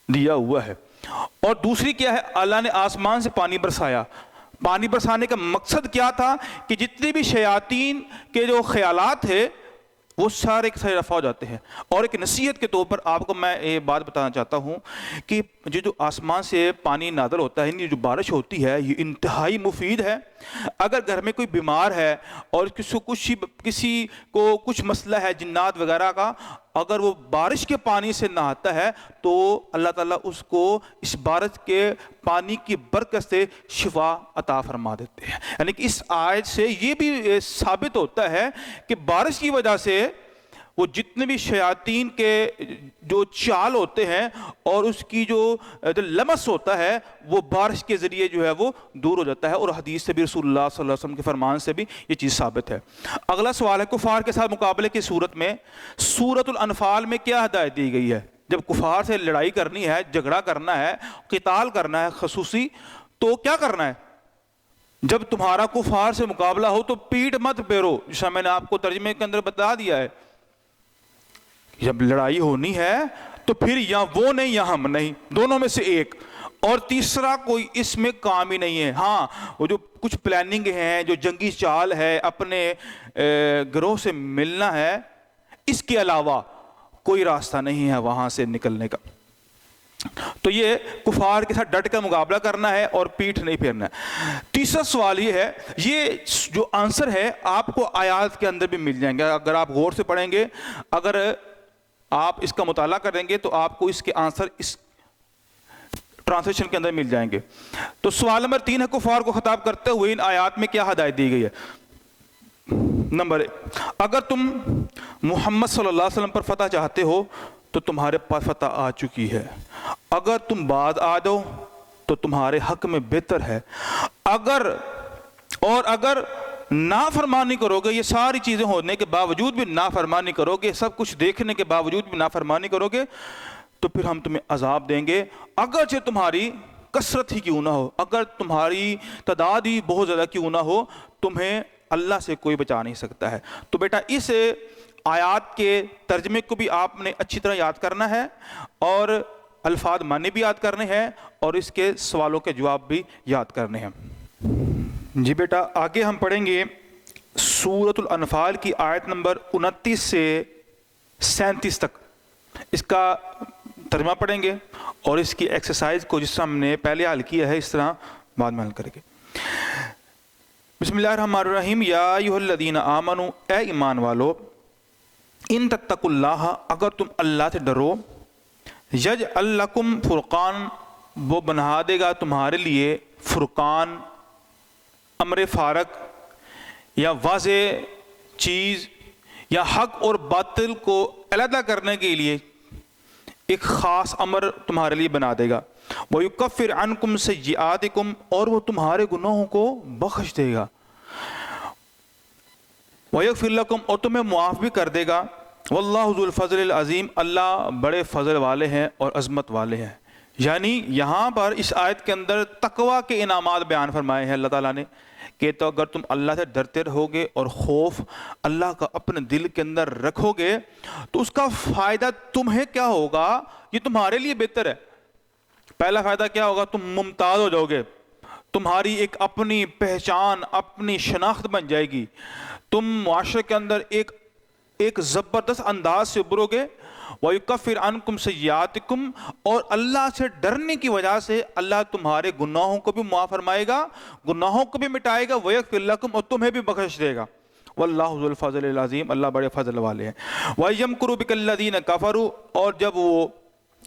دیا ہوا ہے۔ اور دوسری کیا ہے؟ اللہ نے آسمان سے پانی برسایا۔ پانی برسانے کا مقصد کیا تھا؟ کہ جتنے بھی شیاطین کے جو خیالات تھے وہ سارے کے سارے رفع ہو جاتے ہیں۔ اور ایک نصیحت کے طور پر آپ کو میں یہ بات بتانا چاہتا ہوں کہ جو آسمان سے پانی نازل ہوتا ہے، یعنی جو بارش ہوتی ہے، یہ انتہائی مفید ہے۔ اگر گھر میں کوئی بیمار ہے اور کسی کو کچھ مسئلہ ہے جنات وغیرہ کا، اگر وہ بارش کے پانی سے نہاتا ہے تو اللہ تعالیٰ اس کو اس بارش کے پانی کی برکت سے شفا عطا فرما دیتے ہیں۔ یعنی کہ اس آیت سے یہ بھی ثابت ہوتا ہے کہ بارش کی وجہ سے وہ جتنے بھی شیاطین کے جو چال ہوتے ہیں اور اس کی جو لمس ہوتا ہے وہ بارش کے ذریعے جو ہے وہ دور ہو جاتا ہے، اور حدیث سے بھی رسول اللہ صلی اللہ علیہ وسلم کے فرمان سے بھی یہ چیز ثابت ہے۔ اگلا سوال ہے، کفار کے ساتھ مقابلے کی صورت میں سورۃ الانفال میں کیا ہدایت دی گئی ہے؟ جب کفار سے لڑائی کرنی ہے، جھگڑا کرنا ہے، قتال کرنا ہے خصوصی، تو کیا کرنا ہے؟ جب تمہارا کفار سے مقابلہ ہو تو پیٹ مت پھیرو، جیسا میں نے آپ کو ترجمے کے اندر بتا دیا ہے۔ جب لڑائی ہونی ہے تو پھر یا وہ نہیں یا ہم نہیں، دونوں میں سے ایک، اور تیسرا کوئی اس میں کام ہی نہیں ہے۔ ہاں وہ جو کچھ پلاننگ ہے، جو جنگی چال ہے، اپنے گروہ سے ملنا ہے، اس کے علاوہ کوئی راستہ نہیں ہے وہاں سے نکلنے کا۔ تو یہ کفار کے ساتھ ڈٹ کر مقابلہ کرنا ہے اور پیٹھ نہیں پھیرنا ہے۔ تیسرا سوال یہ ہے، یہ جو آنسر ہے آپ کو آیات کے اندر بھی مل جائیں گے اگر آپ غور سے پڑھیں گے۔ اگر آپ اس کا مطالعہ کریں گے تو آپ کو اس کے آنسر اس ٹرانسلیشن کے اندر مل جائیں گے۔ تو سوال نمبر 3 ہے، کفار کو خطاب کرتے ہوئے ان آیات میں کیا ہدایت دی گئی ہے؟ نمبر 1، اگر تم محمد صلی اللہ علیہ وسلم پر فتح چاہتے ہو تو تمہارے پاس فتح آ چکی ہے، اگر تم بعد آ جاؤ تو تمہارے حق میں بہتر ہے، اگر نافرمانی کرو گے، یہ ساری چیزیں ہونے کے باوجود بھی نافرمانی کرو گے، سب کچھ دیکھنے کے باوجود بھی نافرمانی کرو گے تو پھر ہم تمہیں عذاب دیں گے، اگرچہ تمہاری کثرت ہی کیوں نہ ہو، اگر تمہاری تعداد ہی بہت زیادہ کیوں نہ ہو، تمہیں اللہ سے کوئی بچا نہیں سکتا ہے۔ تو بیٹا اس آیات کے ترجمے کو بھی آپ نے اچھی طرح یاد کرنا ہے، اور الفاظ معنی بھی یاد کرنے ہیں، اور اس کے سوالوں کے جواب بھی یاد کرنے ہیں۔ جی بیٹا آگے ہم پڑھیں گے سورۃ الانفال کی آیت نمبر 29 سے 37 تک، اس کا ترجمہ پڑھیں گے اور اس کی ایکسرسائز کو جس طرح ہم نے پہلے حل کیا ہے اس طرح بعد میں حل کریں گے۔ بسم اللہ الرحمن الرحیم، یا ایھا الذین آمنوا، اے ایمان والو، ان تتقوا اللہ، اگر تم اللہ سے ڈرو، یجعل لکم فرقان، وہ بنا دے گا تمہارے لیے فرقان، امر فارق یا واضح چیز یا حق اور باطل کو علیحدہ کرنے کے لیے ایک خاص امر تمہارے لیے بنا دے گا۔ وَيُكَفِّرْ عَنْكُمْ سَيِّئَاتِكُمْ، اور وہ تمہارے گناہوں کو بخش دے گا۔ وَيَغْفِرْ لَكُمْ، اور تمہیں معاف بھی کر دے گا۔ وَاللَّهُ ذُو الْفَضْلِ الْعَظِيمِ، اللہ بڑے فضل والے ہیں اور عظمت والے ہیں۔ یعنی یہاں پر اس آیت کے اندر تقویٰ کے انعامات بیان فرمائے ہیں اللہ تعالیٰ نے، کہ تو اگر تم اللہ سے ڈرتے رہو گے اور خوف اللہ کا اپنے دل کے اندر رکھو گے تو اس کا فائدہ تمہیں کیا ہوگا؟ یہ تمہارے لیے بہتر ہے۔ پہلا فائدہ کیا ہوگا؟ تم ممتاز ہو جاؤ گے، تمہاری ایک اپنی پہچان، اپنی شناخت بن جائے گی، تم معاشرے کے اندر ایک زبردست انداز سے ابھرو گے۔ وَيُكَفِّرْ عَنْكُمْ سَيِّئَاتِكُمْ، اور اللہ سے ڈرنے کی وجہ سے اللہ تمہارے گناہوں کو بھی معاف فرمائے گا، گناہوں کو بھی مٹائے گا۔ وَيَغْفِرْ لَكُمْ، اور تمہیں بھی بخش دے گا۔ وَاللَّهُ ذُو الْفَضْلِ الْعَظِيمِ، اللہ بڑے فضل والے ہیں۔ وَيَمْكُرُ بِكَ الَّذِينَ كَفَرُوا، اور جب وہ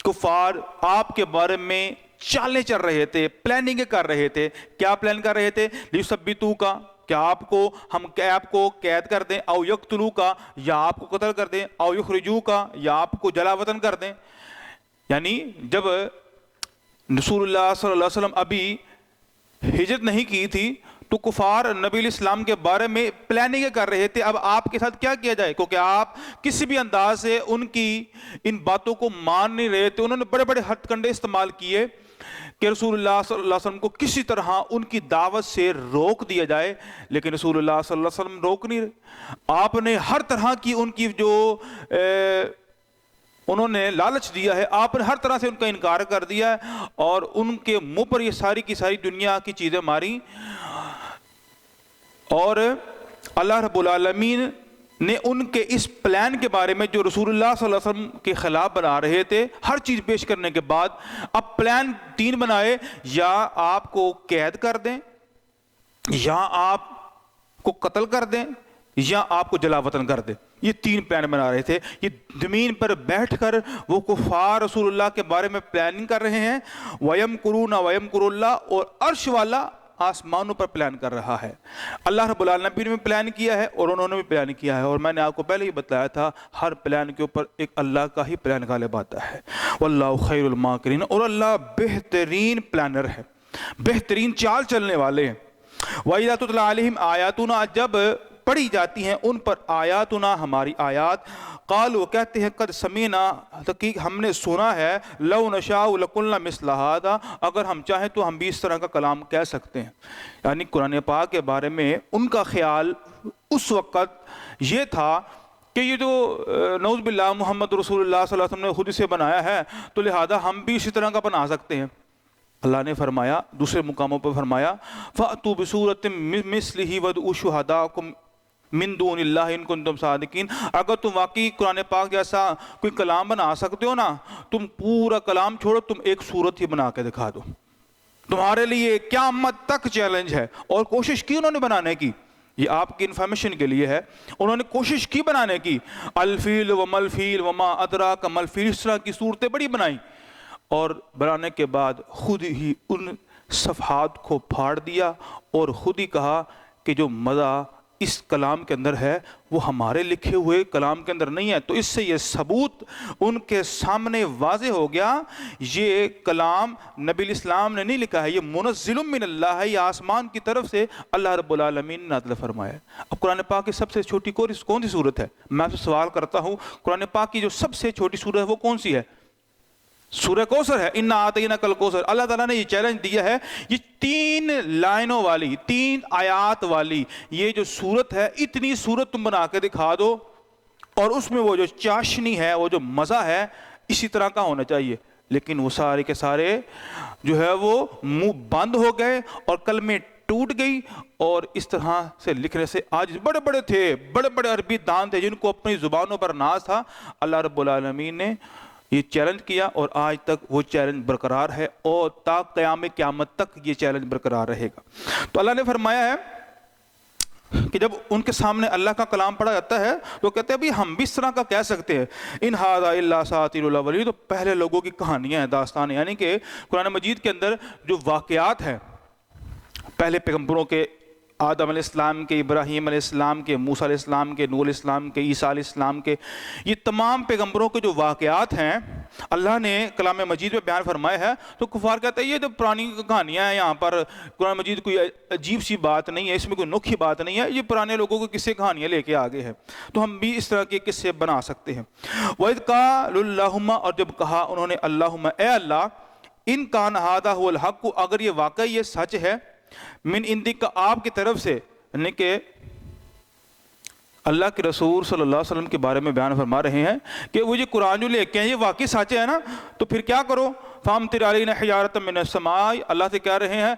کفار آپ کے بارے میں چالیں چل رہے تھے، پلاننگ کر رہے تھے، کیا پلان کر رہے تھے؟ لِيُثَبِّتُوكَ، کیا آپ کو قید کر دیں، او یقتلوک، یا آپ کو قتل کر دیں، او یخرجوک، یا آپ کو جلا وطن کر دیں۔ یعنی جب رسول اللہ صلی اللہ علیہ وسلم ابھی ہجرت نہیں کی تھی تو کفار نبی علیہ السلام کے بارے میں پلاننگ کر رہے تھے، اب آپ کے ساتھ کیا کیا جائے، کیونکہ آپ کسی بھی انداز سے ان کی ان باتوں کو مان نہیں رہے تھے۔ انہوں نے بڑے بڑے ہتھ کنڈے استعمال کیے کہ رسول اللہ صلی اللہ علیہ وسلم کو کسی طرح ان کی دعوت سے روک دیا جائے، لیکن رسول اللہ صلی اللہ علیہ وسلم روک نہیں رہے۔ آپ نے ہر طرح کی ان کی جو انہوں نے لالچ دیا ہے، آپ نے ہر طرح سے ان کا انکار کر دیا ہے، اور ان کے منہ پر یہ ساری کی ساری دنیا کی چیزیں ماری، اور اللہ رب العالمین نے ان کے اس پلان کے بارے میں جو رسول اللہ صلی اللہ علیہ وسلم کے خلاف بنا رہے تھے، ہر چیز پیش کرنے کے بعد اب پلان 3 بنائے، یا آپ کو قید کر دیں، یا آپ کو قتل کر دیں، یا آپ کو جلا وطن کر دیں۔ یہ 3 پلان بنا رہے تھے۔ یہ زمین پر بیٹھ کر وہ کفار رسول اللہ کے بارے میں پلاننگ کر رہے ہیں۔ وَيَمْكُرُونَ وَيَمْكُرُ اللَّهُ، اور عرش والا آسمانوں پر پلان کر رہا ہے۔ اللہ رب العالمین نے پلان کیا ہے اور انہوں نے بھی پلان کیا ہے، اور میں نے آپ کو پہلے ہی بتایا تھا ہر پلان کے اوپر ایک اللہ کا ہی پلان غالب آتا ہے۔ واللہ خیر الماکرین، اور اللہ بہترین پلانر ہے، بہترین چال چلنے والے ہیں۔ وَإِذَا تُتْلَىٰ عَلَيْهِمْ آیاتنا، جب پڑھی جاتی ہیں ان پر آیاتنا، ہماری آیات، قالوا، کہتے ہیں، قد سمینا، تحقیق ہم نے سنا ہے، لو نشاء لقلنا مثل هذا، اگر ہم چاہیں تو ہم بھی اس طرح کا کلام کہہ سکتے ہیں۔ یعنی قرآن پاک کے بارے میں ان کا خیال اس وقت یہ تھا کہ یہ جو نعوذ باللہ محمد رسول اللہ صلی اللہ علیہ وسلم نے خود اسے بنایا ہے، تو لہذا ہم بھی اسی طرح کا بنا سکتے ہیں۔ اللہ نے فرمایا، دوسرے مقاموں پر فرمایا، فَأْتُوا بِسُورَةٍ مِثْلِهِ وَادْعُوا شُهَدَاءَكُم من دون اللہ ان کنتم صادقین، اگر تم واقعی قرآن پاک جیسا کوئی کلام بنا سکتے ہو نا، تم پورا کلام چھوڑو، تم ایک سورت ہی بنا کے دکھا دو۔ تمہارے لیے قیامت تک چیلنج ہے، اور کوشش کی انہوں نے بنانے کی، یہ آپ کی انفارمیشن کے لیے ہے. انہوں نے کوشش کی بنانے کی، الفیل و ملفیل وما ادراک ملفیل، اس طرح کی صورتیں بڑی بنائیں، اور بنانے کے بعد خود ہی ان صفحات کو پھاڑ دیا اور خود ہی کہا کہ جو مزہ اس کلام کے اندر ہے وہ ہمارے لکھے ہوئے کلام کے اندر نہیں ہے. تو اس سے یہ ثبوت ان کے سامنے واضح ہو گیا، یہ کلام نبی الاسلام نے نہیں لکھا ہے، یہ منزل من اللہ ہے، یہ آسمان کی طرف سے اللہ رب العالمین نے نازل فرمایا ہے. اب قرآن پاک کی سب سے چھوٹی کون سی صورت ہے؟ میں آپ سے سوال کرتا ہوں، قرآن پاک کی جو سب سے چھوٹی صورت ہے وہ کون سی ہے؟ سورہ کوثر ہے. انا اعطیناک الکوثر. اللہ تعالیٰ نے یہ چیلنج دیا ہے، یہ 3 لائنوں والی 3 آیات والی یہ جو صورت ہے، اتنی صورت تم بنا کے دکھا دو اور اس میں وہ جو چاشنی ہے، وہ جو مزہ ہے، اسی طرح کا ہونا چاہیے. لیکن وہ سارے کے سارے جو ہے وہ منہ بند ہو گئے اور کلمیں ٹوٹ گئی. اور اس طرح سے لکھنے سے آج بڑے بڑے تھے، بڑے بڑے عربی دان تھے جن کو اپنی زبانوں پر ناز تھا، اللہ رب العالمین نے یہ چیلنج کیا اور آج تک وہ چیلنج برقرار ہے اور تا قیام قیامت تک یہ چیلنج برقرار رہے گا. تو اللہ نے فرمایا ہے کہ جب ان کے سامنے اللہ کا کلام پڑھا جاتا ہے تو کہتے ہیں بھی ہم بھی اس طرح کا کہہ سکتے ہیں، ان ھذا الا اساطیر الاولین. تو پہلے لوگوں کی کہانیاں ہیں، داستانیں، یعنی کہ قرآن مجید کے اندر جو واقعات ہیں پہلے پیغمبروں کے، آدم علیہ السلام کے، ابراہیم علیہ السلام کے، موسیٰ علیہ السلام کے، نوح علیہ السلام کے، عیسیٰ علیہ السلام کے، یہ تمام پیغمبروں کے جو واقعات ہیں اللہ نے کلام مجید میں بیان فرمائے ہیں. تو کفار کہتے ہیں یہ جو پرانی کہانیاں ہیں، یہاں پر قرآن مجید کوئی عجیب سی بات نہیں ہے، اس میں کوئی نوکھی بات نہیں ہے، یہ پرانے لوگوں کو قصے کہانیاں لے کے آگے ہیں، تو ہم بھی اس طرح کے قصے بنا سکتے ہیں. وَإِذْ قَالُوا اللَّهُمَّ، اور جب کہا انہوں نے اللہم، اے اللہ، ان کان ھذا ھو الحق، اگر یہ واقعی یہ سچ ہے، من عندک، آپ کی طرف سے، یعنی کہ اللہ کے رسول صلی اللہ علیہ وسلم کے بارے میں بیان فرما رہے ہیں کہ وہ یہ قرآن جو لے کے ہیں یہ واقعی سچ ہے نا، تو پھر کیا کرو، فَأَمْطِرْ عَلَيْنَا حِجَارَةً مِّنَ السَّمَاءِ، اللہ سے کہہ رہے ہیں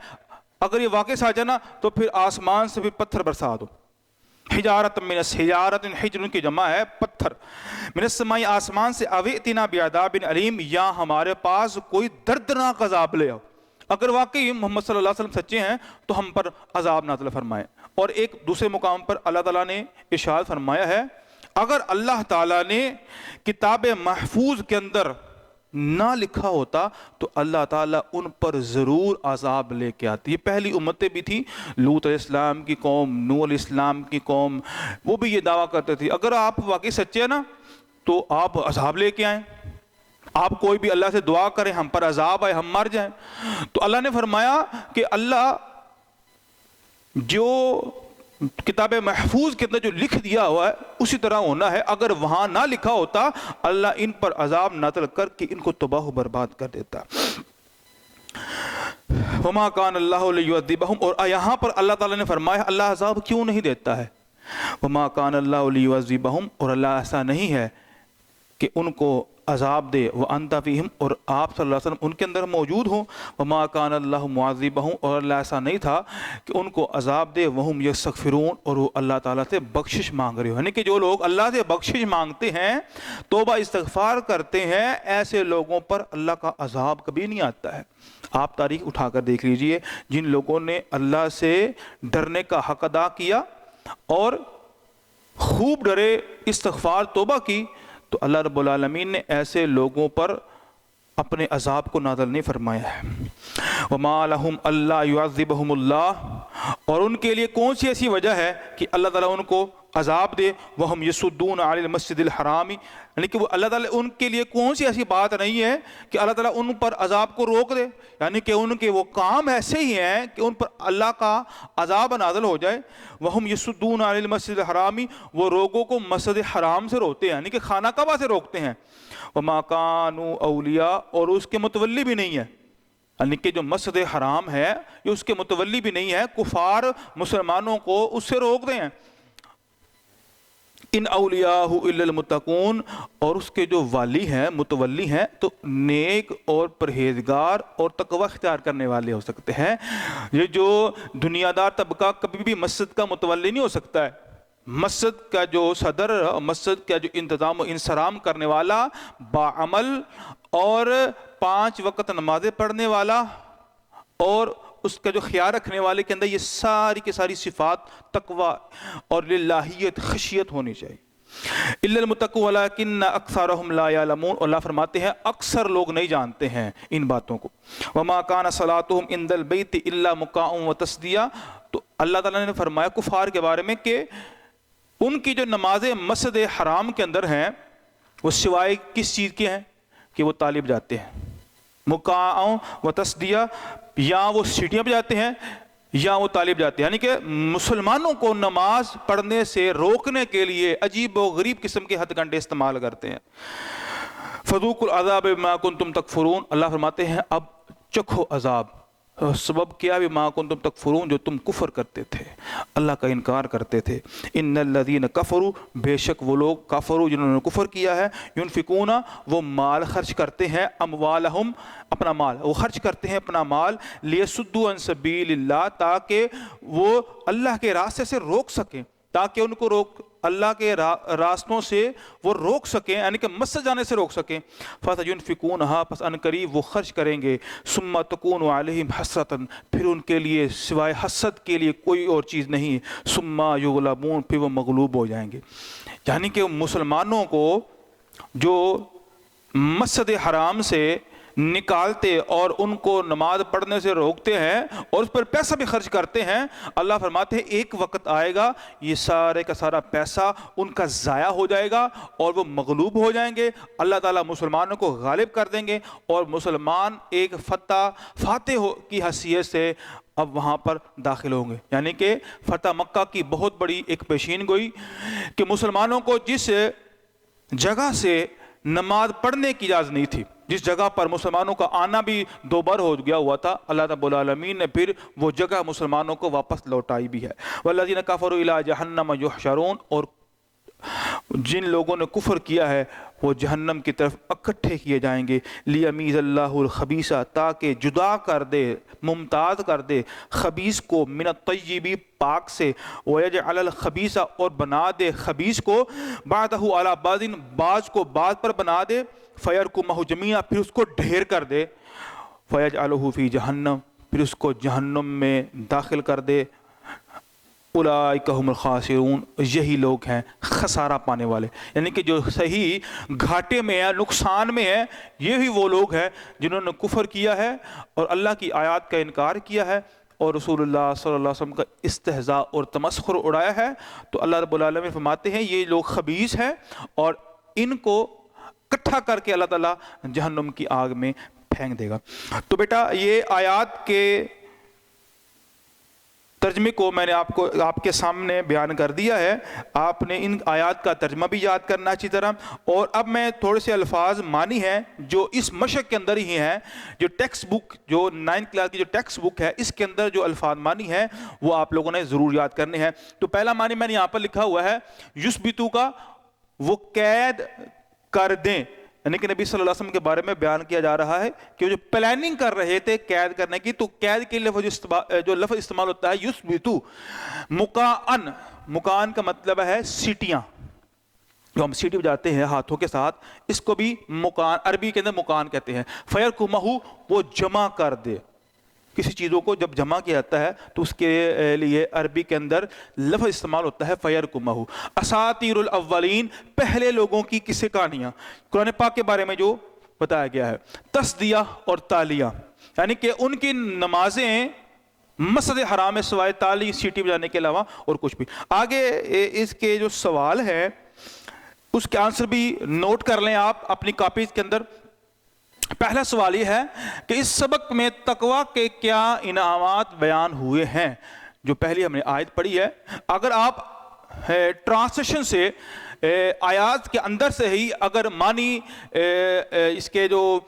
اگر یہ واقعی سچ ہے نا تو پھر آسمان سے پھر پتھر برسا دو. حجارت من حجارت، حجر کی جمع ہے پتھر، من السماء، آسمان سے، او ائتنا بعذاب علیم، یا ہمارے پاس کوئی دردناک عذاب لے آؤ. اگر واقعی محمد صلی اللہ علیہ وسلم سچے ہیں تو ہم پر عذاب نازل فرمائے. اور ایک دوسرے مقام پر اللہ تعالیٰ نے ارشاد فرمایا ہے اگر اللہ تعالیٰ نے کتاب محفوظ کے اندر نہ لکھا ہوتا تو اللہ تعالیٰ ان پر ضرور عذاب لے کے آتی. یہ پہلی امتیں بھی تھی، لوط علیہ السلام کی قوم، نوح علیہ السلام کی قوم، وہ بھی یہ دعویٰ کرتے تھے اگر آپ واقعی سچے ہیں نا تو آپ عذاب لے کے آئیں، آپ کوئی بھی اللہ سے دعا کریں ہم پر عذاب آئے، ہم مر جائیں. تو اللہ نے فرمایا کہ اللہ جو کتاب محفوظ کے اندر جو لکھ دیا ہوا ہے اسی طرح ہونا ہے، اگر وہاں نہ لکھا ہوتا اللہ ان پر عذاب نازل کر کے ان کو تباہ و برباد کر دیتا. وما کان اللہ لیعذبہم، اور یہاں پر اللہ تعالیٰ نے فرمایا اللہ عذاب کیوں نہیں دیتا ہے. وما کان اللہ لیعذبہم، اور اللہ ایسا نہیں ہے کہ ان کو عذاب دے، وانت فیہم، اور آپ صلی اللہ علیہ وسلم ان کے اندر موجود ہوں. وما کان اللہ معذبہم، اور اللہ ایسا نہیں تھا کہ ان کو عذاب دے، وہم یستغفرون، اور وہ اللہ تعالیٰ سے بخشش مانگ رہے ہو. یعنی کہ جو لوگ اللہ سے بخشش مانگتے ہیں، توبہ استغفار کرتے ہیں، ایسے لوگوں پر اللہ کا عذاب کبھی نہیں آتا ہے. آپ تاریخ اٹھا کر دیکھ لیجئے، جن لوگوں نے اللہ سے ڈرنے کا حق ادا کیا اور خوب ڈرے، استغفار توبہ کی، تو اللہ رب العالمین نے ایسے لوگوں پر اپنے عذاب کو نازل نہیں فرمایا ہے. وما لہم اللہ یعذبہم اللہ، اور ان کے لیے کون سی ایسی وجہ ہے کہ اللہ تعالیٰ ان کو عذاب دے. وہم یصدون عن المسجد الحرام، یعنی کہ وہ اللہ تعالیٰ ان کے لیے کون سی ایسی بات نہیں ہے کہ اللہ تعالیٰ ان پر عذاب کو روک دے، یعنی کہ ان کے وہ کام ایسے ہی ہیں کہ ان پر اللہ کا عذاب نازل ہو جائے. وہم یصدون عن المسجد الحرام، وہ لوگوں کو مسجد حرام سے روکتے ہیں، یعنی کہ خانہ کعبہ سے روکتے ہیں. وما کانوا اولیاء، اور اس کے متولی بھی نہیں ہے، یعنی کہ جو مسجد حرام ہے یہ اس کے متولی بھی نہیں ہے، کفار مسلمانوں کو اس سے روک دیں. ان اولیاء الا المتقون، اور اس کے جو والی ہیں، متولی ہیں، تو نیک اور پرہیزگار اور تقوی اختیار کرنے والے ہو سکتے ہیں. یہ جو دنیا دار طبقہ کبھی بھی مسجد کا متولی نہیں ہو سکتا ہے. مسجد کا جو صدر، مسجد کا جو انتظام و انصرام کرنے والا، باعمل اور 5 وقت نمازیں پڑھنے والا، اور اس کا جو خیال رکھنے والے کے اندر یہ ساری کی ساری صفات تقوی اور للہیت خشیت ہونی چاہیے. الا المتقون ولکن اکثرهم لا یعلمون. اللہ فرماتے ہیں اکثر لوگ نہیں جانتے ہیں ان باتوں کو. وما کان صلاتهم عند البیت الا مکاء وتصدیہ. تو اللہ تعالیٰ نے فرمایا کفار کے بارے میں کہ ان کی جو نمازیں مسجد حرام کے اندر ہیں وہ سوائے کس چیز کے ہیں کہ وہ طالب جاتے ہیں. مکاء وتصدیہ، یا وہ سیٹیاں پہ جاتے ہیں یا وہ طالب جاتے ہیں. یعنی کہ مسلمانوں کو نماز پڑھنے سے روکنے کے لیے عجیب و غریب قسم کے ہتھ کنڈے استعمال کرتے ہیں. فذوقوا العذاب بما کنتم تکفرون. اللہ فرماتے ہیں اب چکھو عذاب. سبب کیا بما کنتم تکفرون، جو تم کفر کرتے تھے، اللہ کا انکار کرتے تھے. ان الذین کفروا، بے شک وہ لوگ کفروا جنہوں نے کفر کیا ہے، ينفقون، وہ مال خرچ کرتے ہیں، اموالہم، اپنا مال وہ خرچ کرتے ہیں اپنا مال، لیصدوا عن سبیل اللہ، تاکہ وہ اللہ کے راستے سے روک سکیں، تاکہ ان کو اللہ کے راستوں سے وہ روک سکیں، یعنی کہ مسجد جانے سے روک سکیں. فَسَيُنْفِقُونَهَا، پس ان قریب وہ خرچ کریں گے. ثُمَّ تَكُونُ عَلَيْهِمْ حَسْرَةً، پھر ان کے لیے سوائے حسد کے لیے کوئی اور چیز نہیں. ثُمَّ يُغْلَبُونَ، پھر وہ مغلوب ہو جائیں گے. یعنی کہ مسلمانوں کو جو مسجد حرام سے نکالتے اور ان کو نماز پڑھنے سے روکتے ہیں اور اس پر پیسہ بھی خرچ کرتے ہیں، اللہ فرماتے ہیں ایک وقت آئے گا یہ سارے کا سارا پیسہ ان کا ضائع ہو جائے گا اور وہ مغلوب ہو جائیں گے. اللہ تعالیٰ مسلمانوں کو غالب کر دیں گے اور مسلمان ایک فاتح کی حیثیت سے اب وہاں پر داخل ہوں گے. یعنی کہ فتح مکہ کی بہت بڑی ایک پیشین گوئی کہ مسلمانوں کو جس جگہ سے نماز پڑھنے کی اجازت نہیں تھی، جس جگہ پر مسلمانوں کا آنا بھی دوبار ہو گیا ہوا تھا، اللہ رب العالمین نے پھر وہ جگہ مسلمانوں کو واپس لوٹائی بھی ہے. والذین کفروا الی جہنم یحشرون، اور جن لوگوں نے کفر کیا ہے وہ جہنم کی طرف اکٹھے کیے جائیں گے. لیمیز اللہ الخبیث، تاکہ جدا کر دے، ممتاز کر دے خبیث کو من الطیب، پاک سے، ویجعل الخبیث، اور بنا دے خبیث کو بعدہ علی بعض، بعض کو بعض پر بنا دے، فیرکمہ جمیعا، پھر اس کو ڈھیر کر دے، فیجعلہ فی جہنم، پھر اس کو جہنم میں داخل کر دے. اولئک هم الخاسرون، یہی لوگ ہیں خسارہ پانے والے. یعنی کہ جو صحیح گھاٹے میں ہے، نقصان میں ہے، یہی وہ لوگ ہیں جنہوں نے کفر کیا ہے اور اللہ کی آیات کا انکار کیا ہے اور رسول اللہ صلی اللہ علیہ وسلم کا استہزاء اور تمسخر اڑایا ہے. تو اللہ رب العالمین فرماتے ہیں یہ لوگ خبیث ہیں اور ان کو اکٹھا کر کے اللہ تعالیٰ جہنم کی آگ میں پھینک دے گا. تو بیٹا یہ آیات کے ترجمے کو میں نے آپ کے سامنے بیان کر دیا ہے. آپ نے ان آیات کا ترجمہ بھی یاد کرنا اچھی طرح. اور اب میں تھوڑے سے الفاظ معنی ہیں جو اس مشق کے اندر ہی ہیں، جو ٹیکسٹ بک، جو 9th کلاس کی جو ٹیکسٹ بک ہے اس کے اندر جو الفاظ معنی ہیں وہ آپ لوگوں نے ضرور یاد کرنے ہیں. تو پہلا معنی میں نے یہاں پر لکھا ہوا ہے یثبتو کا، وہ قید کر دیں. یعنی کہ نبی صلی اللہ علیہ وسلم کے بارے میں بیان کیا جا رہا ہے کہ وہ جو پلاننگ کر رہے تھے قید کرنے کی، تو قید کے لفظ جو لفظ استعمال ہوتا ہے یثبتو، مکان، مکان کا مطلب ہے سیٹیاں، جو ہم سیٹی بجاتے ہیں ہاتھوں کے ساتھ، اس کو بھی مکان، عربی کے اندر مکان کہتے ہیں. فیرکمہ، وہ جمع کر دے. کسی چیزوں کو جب جمع کیا جاتا ہے تو اس کے لیے عربی کے اندر لفظ استعمال ہوتا ہے فیرکمہ. اساطیر الاولین، پہلے لوگوں کی قصے کہانیاں قرآن پاک کے بارے میں جو بتایا گیا ہے. تصدیہ اور تالیہ، یعنی کہ ان کی نمازیں مسجد حرام میں سوائے تالی سیٹی بجانے کے علاوہ اور کچھ بھی. آگے اس کے جو سوال ہے اس کے آنسر بھی نوٹ کر لیں آپ اپنی کاپیز کے اندر. پہلا سوال یہ ہے کہ اس سبق میں تقوی کے کیا انعامات بیان ہوئے ہیں، جو پہلی ہم نے آیت پڑھی ہے. اگر آپ ٹرانسلیشن سے آیات کے اندر سے ہی اگر معنی اس کے جو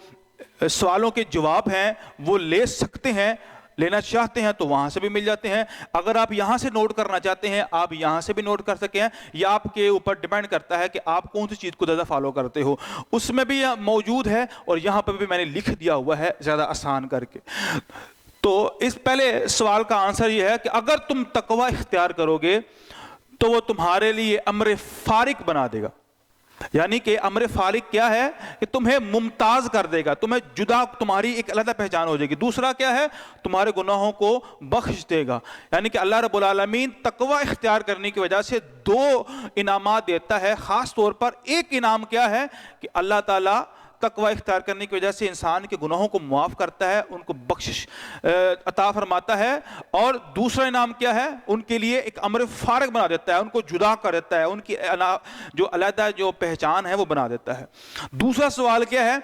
سوالوں کے جواب ہیں وہ لے سکتے ہیں، لینا چاہتے ہیں تو وہاں سے بھی مل جاتے ہیں. اگر آپ یہاں سے نوٹ کرنا چاہتے ہیں آپ یہاں سے بھی نوٹ کر سکیں ہیں، یا آپ کے اوپر ڈیپینڈ کرتا ہے کہ آپ کون سی چیز کو زیادہ فالو کرتے ہو، اس میں بھی موجود ہے اور یہاں پہ بھی میں نے لکھ دیا ہوا ہے زیادہ آسان کر کے. تو اس پہلے سوال کا آنسر یہ ہے کہ اگر تم تقوی اختیار کرو گے تو وہ تمہارے لیے امر فارغ بنا دے گا. یعنی کہ امر فالق کیا ہے کہ تمہیں ممتاز کر دے گا، تمہیں جدا، تمہاری ایک علیحدہ پہچان ہو جائے گی۔ دوسرا کیا ہے؟ تمہارے گناہوں کو بخش دے گا۔ یعنی کہ اللہ رب العالمین تقوی اختیار کرنے کی وجہ سے دو انعامات دیتا ہے، خاص طور پر ایک انعام کیا ہے کہ اللہ تعالیٰ تقوی اختیار کرنے کی وجہ سے انسان کے گناہوں کو معاف کرتا ہے، ان کو بخشش عطا فرماتا ہے، اور دوسرا انعام کیا ہے؟ ان کے لیے ایک امر فارغ بنا دیتا ہے، ان کو جدا کر دیتا ہے، ان کی جو علیحدہ جو پہچان ہے وہ بنا دیتا ہے۔ دوسرا سوال کیا ہے؟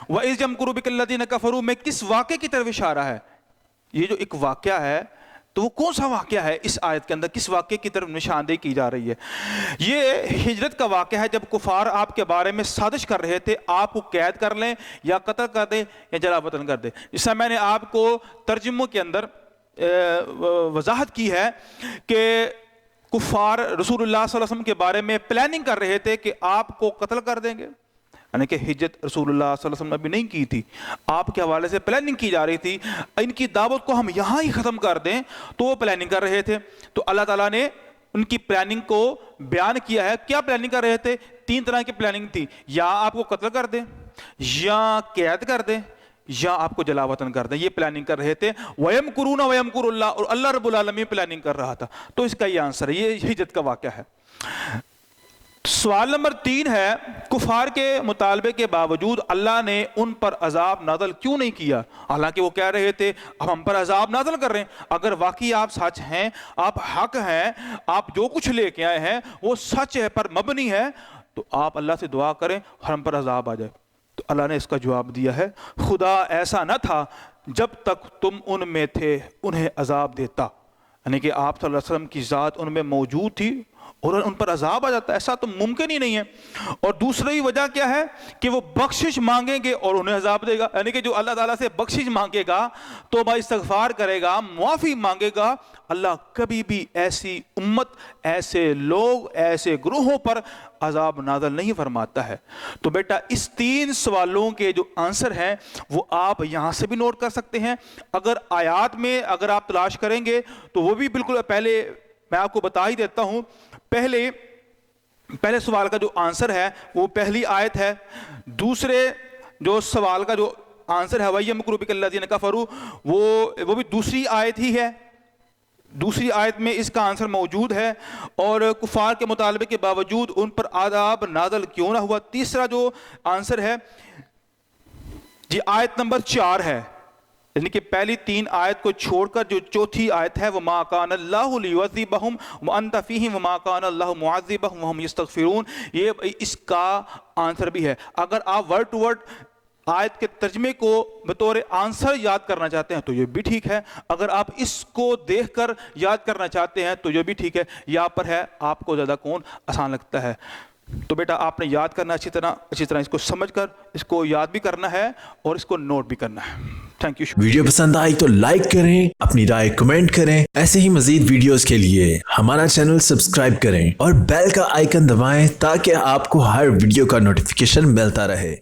وَإِذْ يَمْكُرُ بِكَ الَّذِينَ كَفَرُوا میں کس واقعے کی طرف اشارہ ہے؟ یہ جو ایک واقعہ ہے تو وہ کون سا واقعہ ہے؟ اس آیت کے اندر کس واقعے کی طرف نشاندہی کی جا رہی ہے؟ یہ ہجرت کا واقعہ ہے، جب کفار آپ کے بارے میں سازش کر رہے تھے آپ کو قید کر لیں یا قتل کر دیں یا جلا وطن کر دیں۔ اس سے میں نے آپ کو ترجموں کے اندر وضاحت کی ہے کہ کفار رسول اللہ صلی اللہ علیہ وسلم کے بارے میں پلاننگ کر رہے تھے کہ آپ کو قتل کر دیں گے، یعنی کہ ہجرت رسول اللہ صلی اللہ علیہ وسلم نے ابھی نہیں کی تھی، آپ کے حوالے سے پلاننگ کی جا رہی تھی، ان کی دعوت کو ہم یہاں ہی ختم کر دیں، تو وہ پلاننگ کر رہے تھے۔ تو اللہ تعالیٰ نے ان کی پلاننگ کو بیان کیا ہے۔ کیا پلاننگ کر رہے تھے؟ تین طرح کی پلاننگ تھی، یا آپ کو قتل کر دیں، یا قید کر دیں، یا آپ کو جلا وطن کر دیں۔ یہ پلاننگ کر رہے تھے۔ وَيَمْكُرُونَ وَيَمْكُرُ اللَّهُ، اور اللہ رب العالمین پلاننگ کر رہا تھا۔ تو اس کا یہ آنسر ہے، یہ ہجرت کا واقعہ ہے۔ سوال نمبر 3 ہے، کفار کے مطالبے کے باوجود اللہ نے ان پر عذاب نازل کیوں نہیں کیا؟ حالانکہ وہ کہہ رہے تھے اب ہم پر عذاب نازل کر رہے ہیں۔ اگر واقعی آپ سچ ہیں، آپ حق ہیں، آپ جو کچھ لے کے آئے ہیں وہ سچ ہے پر مبنی ہے، تو آپ اللہ سے دعا کریں اور ہم پر عذاب آ جائے۔ تو اللہ نے اس کا جواب دیا ہے، خدا ایسا نہ تھا جب تک تم ان میں تھے انہیں عذاب دیتا، یعنی کہ آپ صلی اللہ علیہ وسلم کی ذات ان میں موجود تھی اور ان پر عذاب آ جاتا ہے، ایسا تو ممکن ہی نہیں ہے۔ اور دوسری وجہ کیا ہے کہ وہ بخشش مانگیں گے اور انہیں عذاب دے گا، یعنی کہ جو اللہ تعالیٰ سے بخشش مانگے گا، توبہ استغفار کرے گا، معافی مانگے گا، اللہ کبھی بھی ایسی امت، ایسے لوگ، ایسے گروہوں پر عذاب نازل نہیں فرماتا ہے۔ تو بیٹا اس 3 سوالوں کے جو آنسر ہیں وہ آپ یہاں سے بھی نوٹ کر سکتے ہیں۔ اگر آیات میں اگر آپ تلاش کریں گے تو وہ بھی بالکل، پہلے میں آپ کو بتا ہی دیتا ہوں، پہلے سوال کا جو آنسر ہے وہ پہلی آیت ہے۔ دوسرے جو سوال کا جو آنسر ہے وَيَمْكُرُ بِكَ الَّذِينَ كَفَرُوا، وہ بھی دوسری آیت ہی ہے، دوسری آیت میں اس کا آنسر موجود ہے۔ اور کفار کے مطالبے کے باوجود ان پر عذاب نازل کیوں نہ ہوا، تیسرا جو آنسر ہے جی آیت نمبر 4 ہے، یعنی کہ پہلی 3 آیت کو چھوڑ کر جو چوتھی آیت ہے وَمَا كَانَ اللَّهُ لِيُعَذِّبَهُمْ وَأَنْتَ فِيهِمْ وَمَا كَانَ اللَّهُ مُعَذِّبَهُمْ وَهُمْ يَسْتَغْفِرُونَ، یہ اس کا آنسر بھی ہے۔ اگر آپ ورڈ ٹو ورڈ آیت کے ترجمے کو بطور آنسر یاد کرنا چاہتے ہیں تو یہ بھی ٹھیک ہے، اگر آپ اس کو دیکھ کر یاد کرنا چاہتے ہیں تو یہ بھی ٹھیک ہے۔ یہاں پر ہے آپ کو زیادہ کون آسان لگتا ہے، تو بیٹا آپ نے یاد کرنا اچھی طرح اس کو سمجھ کر اس کو یاد بھی کرنا ہے اور اس کو نوٹ بھی کرنا ہے۔ Thank you. ویڈیو پسند آئی تو لائک کریں، اپنی رائے کمنٹ کریں، ایسے ہی مزید ویڈیوز کے لیے ہمارا چینل سبسکرائب کریں اور بیل کا آئیکن دبائیں تاکہ آپ کو ہر ویڈیو کا نوٹیفیکیشن ملتا رہے۔